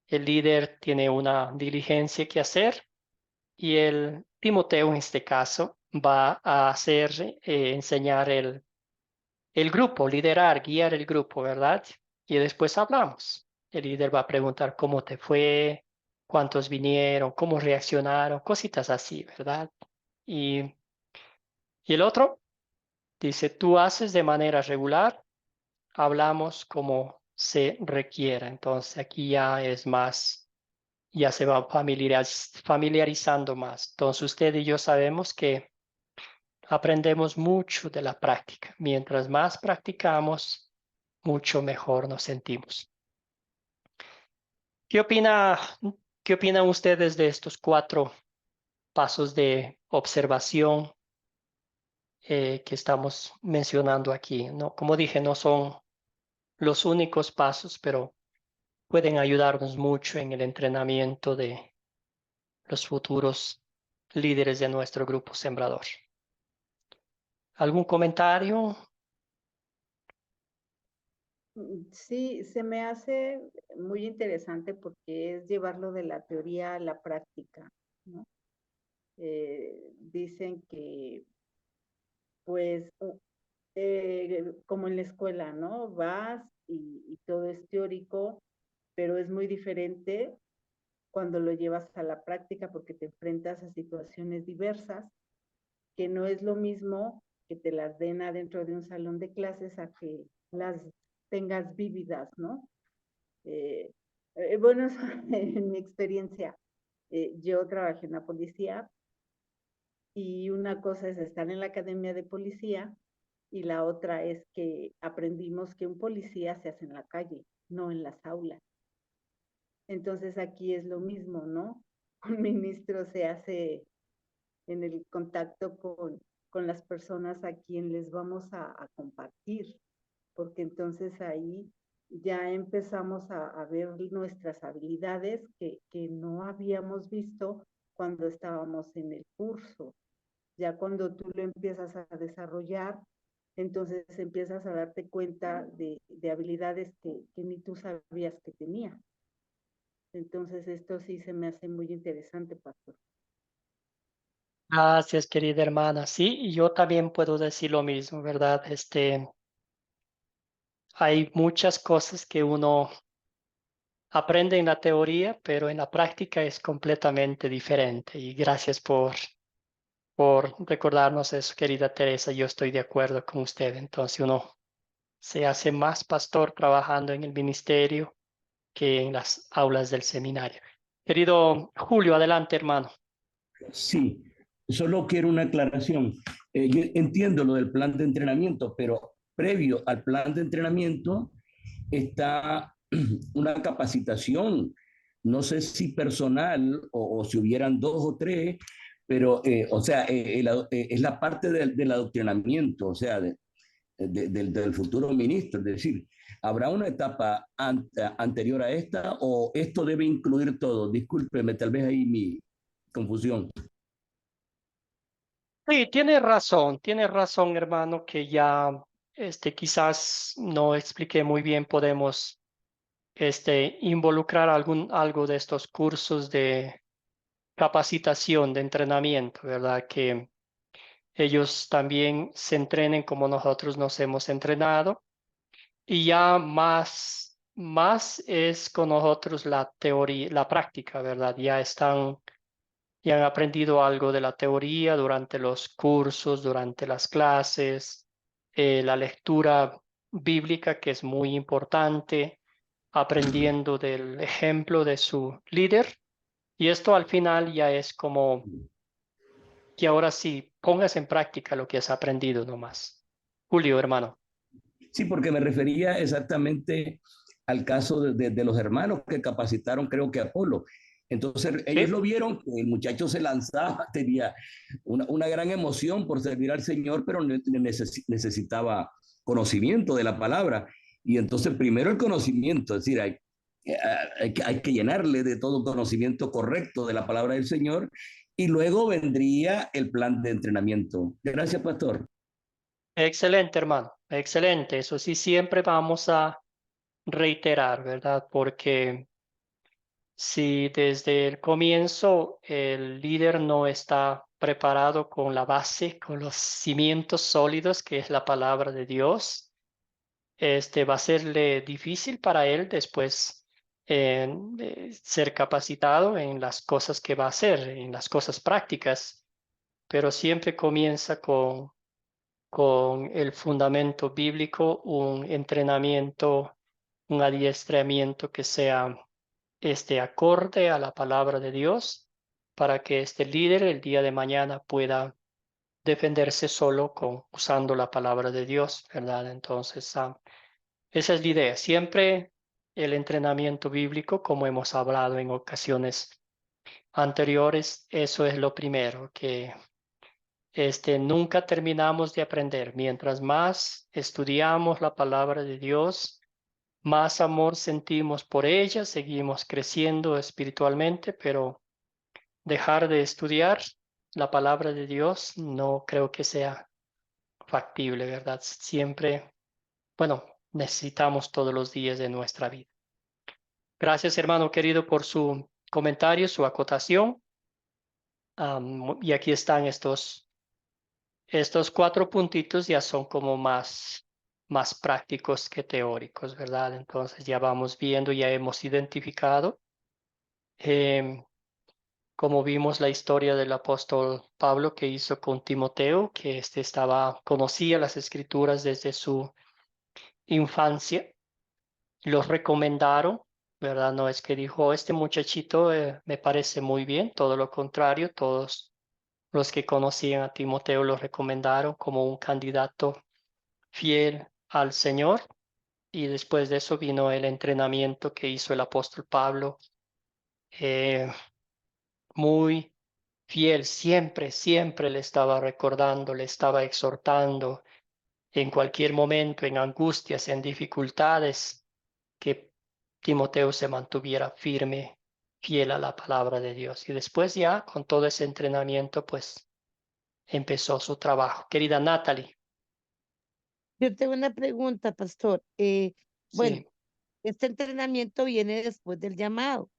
el líder tiene una diligencia que hacer y el Timoteo en este caso va a hacer, enseñar el grupo, liderar, guiar el grupo, ¿verdad? Y después hablamos. El líder va a preguntar cómo te fue, cuántos vinieron, cómo reaccionaron, cositas así, ¿verdad? Y el otro dice, tú haces de manera regular, hablamos como se requiera. Entonces aquí ya es más, ya se va familiarizando más. Entonces usted y yo sabemos que aprendemos mucho de la práctica. Mientras más practicamos, mucho mejor nos sentimos. ¿Qué opina, qué opinan ustedes de estos 4 pasos de observación que estamos mencionando aquí? No, como dije, no son los únicos pasos, pero pueden ayudarnos mucho en el entrenamiento de los futuros líderes de nuestro grupo sembrador. ¿Algún comentario? Sí, se me hace muy interesante porque es llevarlo de la teoría a la práctica, ¿no? Dicen que, pues, como en la escuela, ¿no? Vas y todo es teórico, pero es muy diferente cuando lo llevas a la práctica porque te enfrentas a situaciones diversas, que no es lo mismo que te las den adentro de un salón de clases a que las tengas vívidas, ¿no? Bueno, en mi experiencia, yo trabajé en la policía y una cosa es estar en la academia de policía y la otra es que aprendimos que un policía se hace en la calle, no en las aulas. Entonces aquí es lo mismo, ¿no? Un ministro se hace en el contacto con las personas a quien les vamos a compartir, porque entonces ahí ya empezamos a ver nuestras habilidades que no habíamos visto cuando estábamos en el curso. Ya cuando tú lo empiezas a desarrollar, entonces empiezas a darte cuenta de habilidades que ni tú sabías que tenía. Entonces esto sí se me hace muy interesante, pastor. Gracias, querida hermana. Sí, y yo también puedo decir lo mismo, ¿verdad? Hay muchas cosas que uno aprende en la teoría, pero en la práctica es completamente diferente. Y gracias por recordarnos eso, querida Teresa. Yo estoy de acuerdo con usted. Entonces uno se hace más pastor trabajando en el ministerio que en las aulas del seminario. Querido Julio, adelante, hermano. Sí, solo quiero una aclaración. Yo entiendo lo del plan de entrenamiento, pero previo al plan de entrenamiento está una capacitación, no sé si personal o si hubieran dos o tres, pero, o sea, es la parte del adoctrinamiento, o sea, del futuro ministro. Es decir, ¿habrá una etapa anterior a esta o esto debe incluir todo? Discúlpeme, tal vez ahí mi confusión. Sí, tiene razón, hermano, que ya quizás no expliqué muy bien, podemos involucrar algo de estos cursos de capacitación, de entrenamiento, ¿verdad? Que ellos también se entrenen como nosotros nos hemos entrenado y ya más es con nosotros la teoría, la práctica, ¿verdad? Ya han aprendido algo de la teoría durante los cursos, durante las clases, la lectura bíblica, que es muy importante, aprendiendo del ejemplo de su líder. Y esto al final ya es como que ahora sí pongas en práctica lo que has aprendido nomás. Julio, hermano. Sí, porque me refería exactamente al caso de los hermanos que capacitaron, creo que a Apolo. Entonces ellos Sí, lo vieron, que el muchacho se lanzaba, tenía una gran emoción por servir al Señor, pero necesitaba conocimiento de la palabra. Y entonces primero el conocimiento, es decir, hay que llenarle de todo conocimiento correcto de la palabra del Señor y luego vendría el plan de entrenamiento. Gracias, pastor. excelente, hermano. Excelente. Eso sí, siempre vamos a reiterar, ¿verdad? Porque si desde el comienzo el líder no está preparado con la base, con los cimientos sólidos, que es la palabra de Dios, va a serle difícil para él después ser capacitado en las cosas que va a hacer, en las cosas prácticas, pero siempre comienza con el fundamento bíblico, un entrenamiento, un adiestramiento que sea acorde a la palabra de Dios para que este líder el día de mañana pueda defenderse solo usando la palabra de Dios, ¿verdad? Entonces, esa es la idea. Siempre el entrenamiento bíblico, como hemos hablado en ocasiones anteriores, eso es lo primero, que nunca terminamos de aprender. Mientras más estudiamos la palabra de Dios, más amor sentimos por ella, seguimos creciendo espiritualmente, pero dejar de estudiar la palabra de Dios no creo que sea factible, ¿verdad? Siempre, bueno, necesitamos todos los días de nuestra vida. Gracias, hermano querido, por su comentario, su acotación. Y aquí están estos 4 puntitos, ya son como más prácticos que teóricos, ¿verdad? Entonces ya vamos viendo, ya hemos identificado. em, Como vimos la historia del apóstol Pablo que hizo con Timoteo, que conocía las escrituras desde su infancia, los recomendaron, ¿verdad? No es que dijo, este muchachito me parece muy bien, todo lo contrario, todos los que conocían a Timoteo lo recomendaron como un candidato fiel al Señor. Y después de eso vino el entrenamiento que hizo el apóstol Pablo, eh, muy fiel, siempre le estaba recordando, le estaba exhortando en cualquier momento, en angustias, en dificultades, que Timoteo se mantuviera firme, fiel a la palabra de Dios. Y después ya, con todo ese entrenamiento, pues empezó su trabajo. Querida Natalie, Yo tengo una pregunta, pastor. Bueno, sí, este entrenamiento viene después del llamado,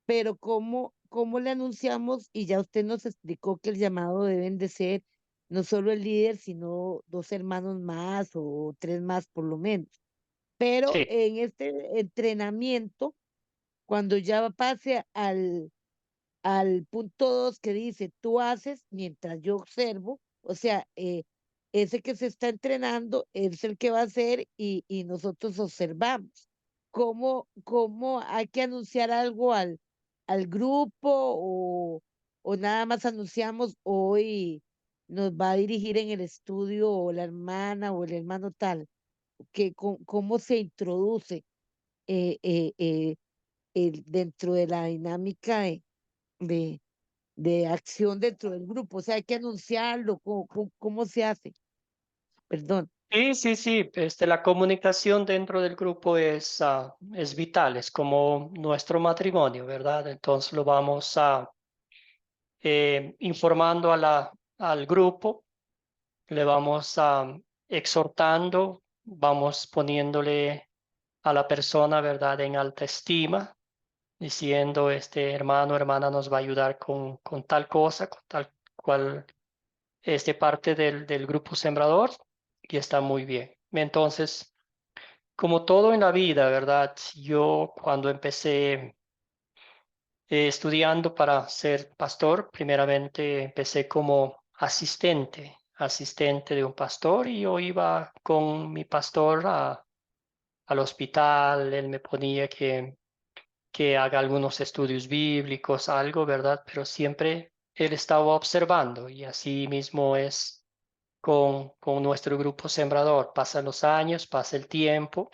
pero ¿cómo le anunciamos? Y ya usted nos explicó que el llamado deben de ser no solo el líder, sino 2 hermanos más o 3 más por lo menos. Pero sí, en este entrenamiento, cuando ya pase al punto 2 que dice, tú haces mientras yo observo, o sea, ese que se está entrenando es el que va a hacer y nosotros observamos. ¿Cómo hay que anunciar algo al grupo o nada más anunciamos hoy nos va a dirigir en el estudio o la hermana o el hermano tal, que cómo se introduce eh, eh, eh, dentro de la dinámica de, de acción dentro del grupo. O sea, hay que anunciarlo, cómo se hace. Perdón. Sí, sí, sí. La comunicación dentro del grupo es vital, es como nuestro matrimonio, ¿verdad? Entonces lo vamos informando al grupo, le vamos exhortando, vamos poniéndole a la persona, ¿verdad?, en alta estima, diciendo, este hermano, hermana nos va a ayudar con tal cosa, con tal cual parte del grupo sembrador, y está muy bien. Entonces, como todo en la vida, ¿verdad? Yo cuando empecé estudiando para ser pastor, primeramente empecé como asistente de un pastor, y yo iba con mi pastor al hospital. Él me ponía que haga algunos estudios bíblicos, algo, ¿verdad? Pero siempre él estaba observando, y así mismo es con nuestro grupo sembrador. Pasan los años, pasa el tiempo,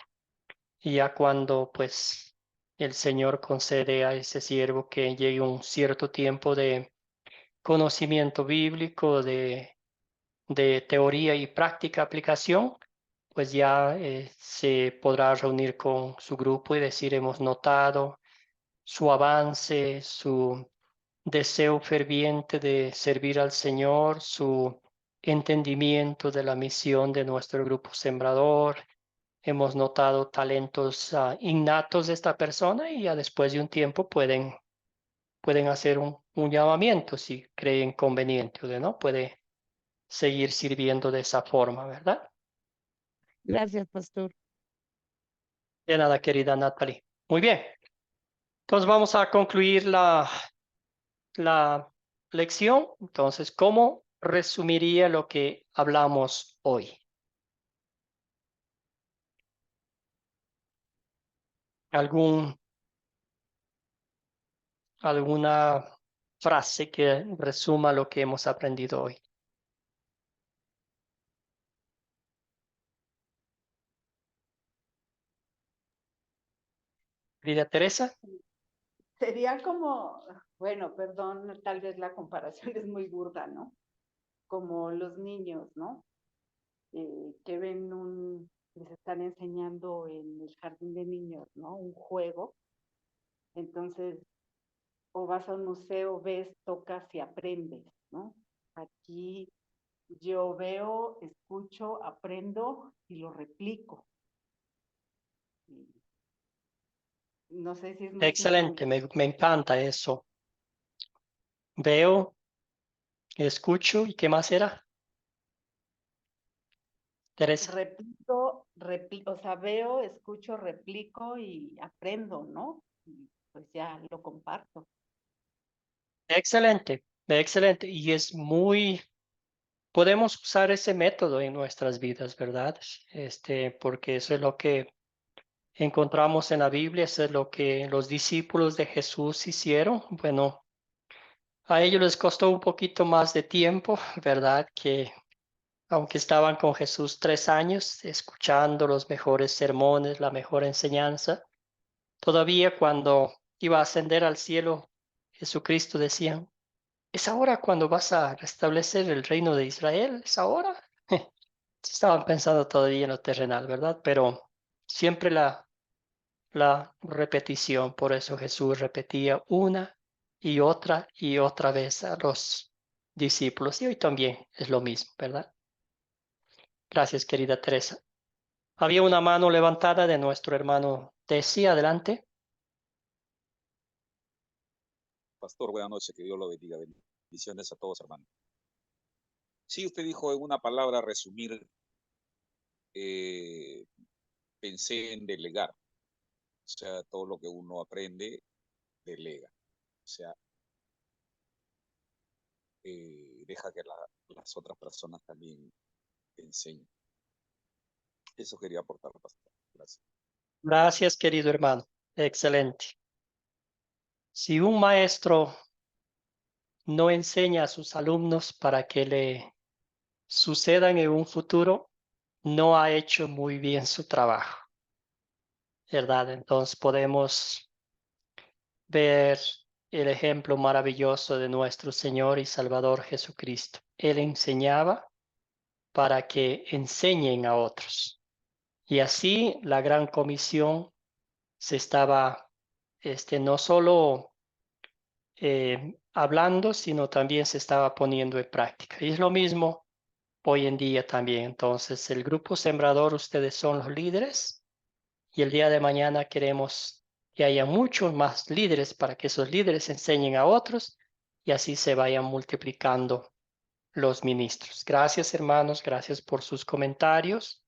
y ya cuando pues el Señor concede a ese siervo que llegue un cierto tiempo de conocimiento bíblico, de teoría y práctica aplicación, pues ya se podrá reunir con su grupo y decir, hemos notado su avance, su deseo ferviente de servir al Señor, su entendimiento de la misión de nuestro grupo sembrador. Hemos notado talentos innatos de esta persona, y ya después de un tiempo pueden hacer un llamamiento si creen conveniente, o de no, puede seguir sirviendo de esa forma, ¿verdad? Gracias, pastor. De nada, querida Natalie. Muy bien. Entonces vamos a concluir la lección. Entonces, ¿cómo resumiría lo que hablamos hoy? ¿Alguna frase que resuma lo que hemos aprendido hoy? Querida Teresa. Sería como, bueno, perdón, tal vez la comparación es muy burda, ¿no? Como los niños, ¿no? Que les están enseñando en el jardín de niños, ¿no? Un juego. Entonces, o vas a un museo, ves, tocas y aprendes, ¿no? Aquí yo veo, escucho, aprendo y lo replico. No sé si es muy Excelente, simple. me encanta eso. Veo, escucho, ¿y qué más era, Teresa? O sea, veo, escucho, replico y aprendo, ¿no? Y pues ya lo comparto. Excelente, excelente. Y podemos usar ese método en nuestras vidas, ¿verdad? Porque eso es lo que encontramos en la Biblia, eso es lo que los discípulos de Jesús hicieron. Bueno, a ellos les costó un poquito más de tiempo, ¿verdad? Que aunque estaban con Jesús 3 años, escuchando los mejores sermones, la mejor enseñanza, todavía cuando iba a ascender al cielo, Jesucristo decían, ¿es ahora cuando vas a restablecer el reino de Israel? ¿Es ahora? Estaban pensando todavía en lo terrenal, ¿verdad? Pero siempre la repetición, por eso Jesús repetía una y otra vez a los discípulos, y hoy también es lo mismo, ¿verdad? Gracias, querida Teresa. Había una mano levantada de nuestro hermano Tesi, adelante. Pastor, buenas noches, que Dios lo bendiga. Bendiciones a todos, hermanos. Sí, usted dijo en una palabra resumir, pensé en delegar. O sea, todo lo que uno aprende, delega. O sea, deja que las otras personas también enseñen. Eso quería aportar, pastor. Gracias. Gracias, querido hermano. Excelente. Si un maestro no enseña a sus alumnos para que le sucedan en un futuro, no ha hecho muy bien su trabajo, ¿verdad? Entonces podemos ver el ejemplo maravilloso de nuestro Señor y Salvador Jesucristo. Él enseñaba para que enseñen a otros. Y así la gran comisión se estaba no solo hablando, sino también se estaba poniendo en práctica. Y es lo mismo hoy en día también. Entonces, el grupo Sembrador, ustedes son los líderes y el día de mañana queremos que haya muchos más líderes para que esos líderes enseñen a otros y así se vayan multiplicando los ministros. Gracias, hermanos. Gracias por sus comentarios.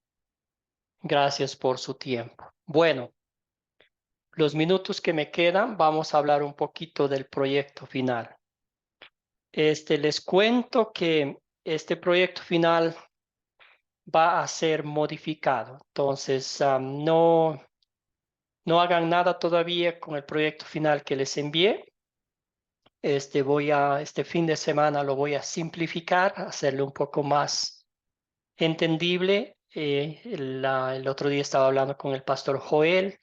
Gracias por su tiempo. Bueno, los minutos que me quedan, vamos a hablar un poquito del proyecto final. Les cuento que este proyecto final va a ser modificado. Entonces, no hagan nada todavía con el proyecto final que les envié. Este fin de semana lo voy a simplificar, hacerlo un poco más entendible. El otro día estaba hablando con el pastor Joel.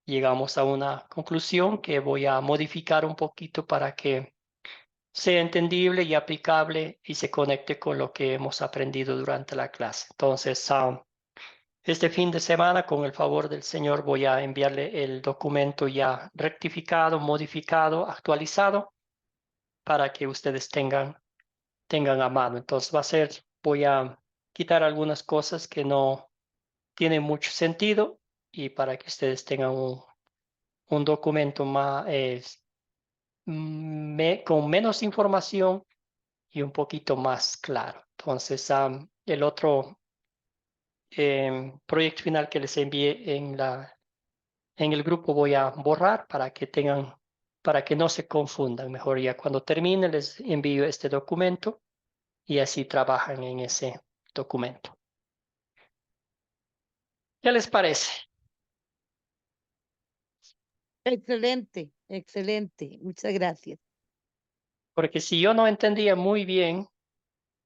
Llegamos a una conclusión que voy a modificar un poquito para que sea entendible y aplicable y se conecte con lo que hemos aprendido durante la clase. Entonces, este fin de semana, con el favor del Señor, voy a enviarle el documento ya rectificado, modificado, actualizado, para que ustedes tengan a mano. Entonces voy a quitar algunas cosas que no tienen mucho sentido y para que ustedes tengan un documento más, con menos información y un poquito más claro. Entonces, el otro proyecto final que les envié en el grupo voy a borrar para que no se confundan. Mejor ya cuando termine les envío este documento y así trabajan en ese documento. ¿Qué les parece? Excelente, excelente. Muchas gracias. Porque si yo no entendía muy bien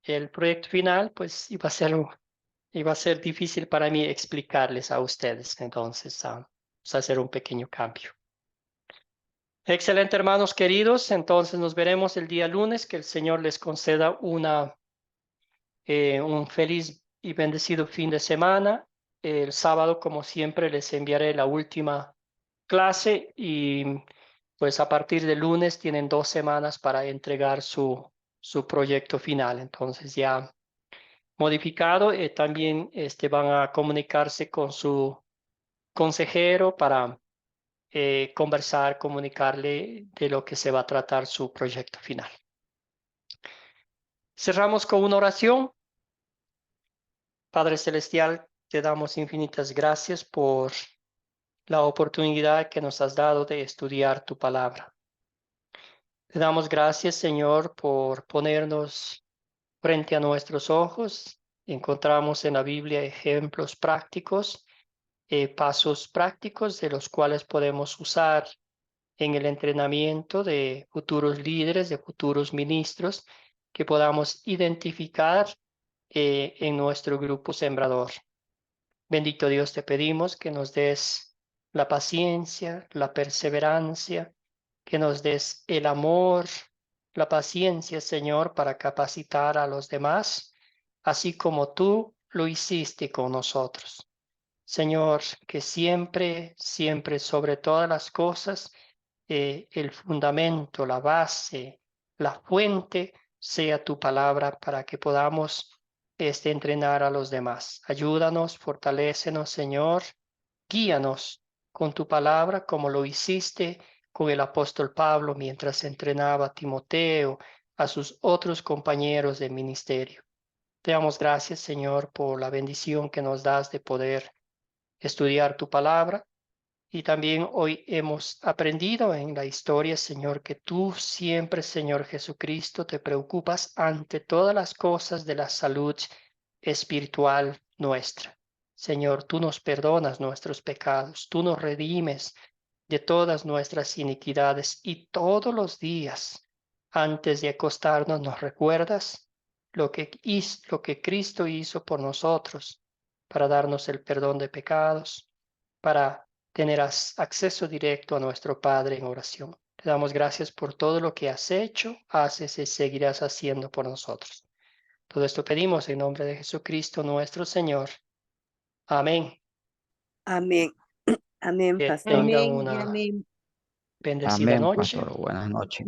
el proyecto final, pues iba a ser difícil para mí explicarles a ustedes. Entonces, vamos a hacer un pequeño cambio. Excelente, hermanos queridos. Entonces nos veremos el día lunes. Que el Señor les conceda un feliz y bendecido fin de semana. El sábado, como siempre, les enviaré la última clase y pues a partir de lunes tienen 2 semanas para entregar su proyecto final. Entonces ya modificado, también van a comunicarse con su consejero para conversar, comunicarle de lo que se va a tratar su proyecto final. Cerramos con una oración. Padre Celestial, te damos infinitas gracias por la oportunidad que nos has dado de estudiar tu palabra. Te damos gracias, Señor, por ponernos frente a nuestros ojos. Encontramos en la Biblia ejemplos prácticos, pasos prácticos de los cuales podemos usar en el entrenamiento de futuros líderes, de futuros ministros, que podamos identificar en nuestro grupo sembrador. Bendito Dios, te pedimos que nos des la paciencia, la perseverancia, que nos des el amor, la paciencia, Señor, para capacitar a los demás, así como tú lo hiciste con nosotros. Señor, que siempre, siempre, sobre todas las cosas, el fundamento, la base, la fuente sea tu palabra para que podamos entrenar a los demás. Ayúdanos, fortalécenos, Señor, guíanos con tu palabra como lo hiciste con el apóstol Pablo mientras entrenaba a Timoteo, a sus otros compañeros de ministerio. Te damos gracias, Señor, por la bendición que nos das de poder estudiar tu palabra. Y también hoy hemos aprendido en la historia, Señor, que tú siempre, Señor Jesucristo, te preocupas ante todas las cosas de la salud espiritual nuestra. Señor, tú nos perdonas nuestros pecados, tú nos redimes de todas nuestras iniquidades y todos los días antes de acostarnos nos recuerdas lo que Cristo hizo por nosotros, para darnos el perdón de pecados, para tener acceso directo a nuestro Padre en oración. Te damos gracias por todo lo que has hecho, haces y seguirás haciendo por nosotros. Todo esto pedimos en nombre de Jesucristo nuestro Señor. Amén. Amén. Amén, Que pastor. tengan Amén y una amén. bendecida Amén, noche. pastor. Buenas noches.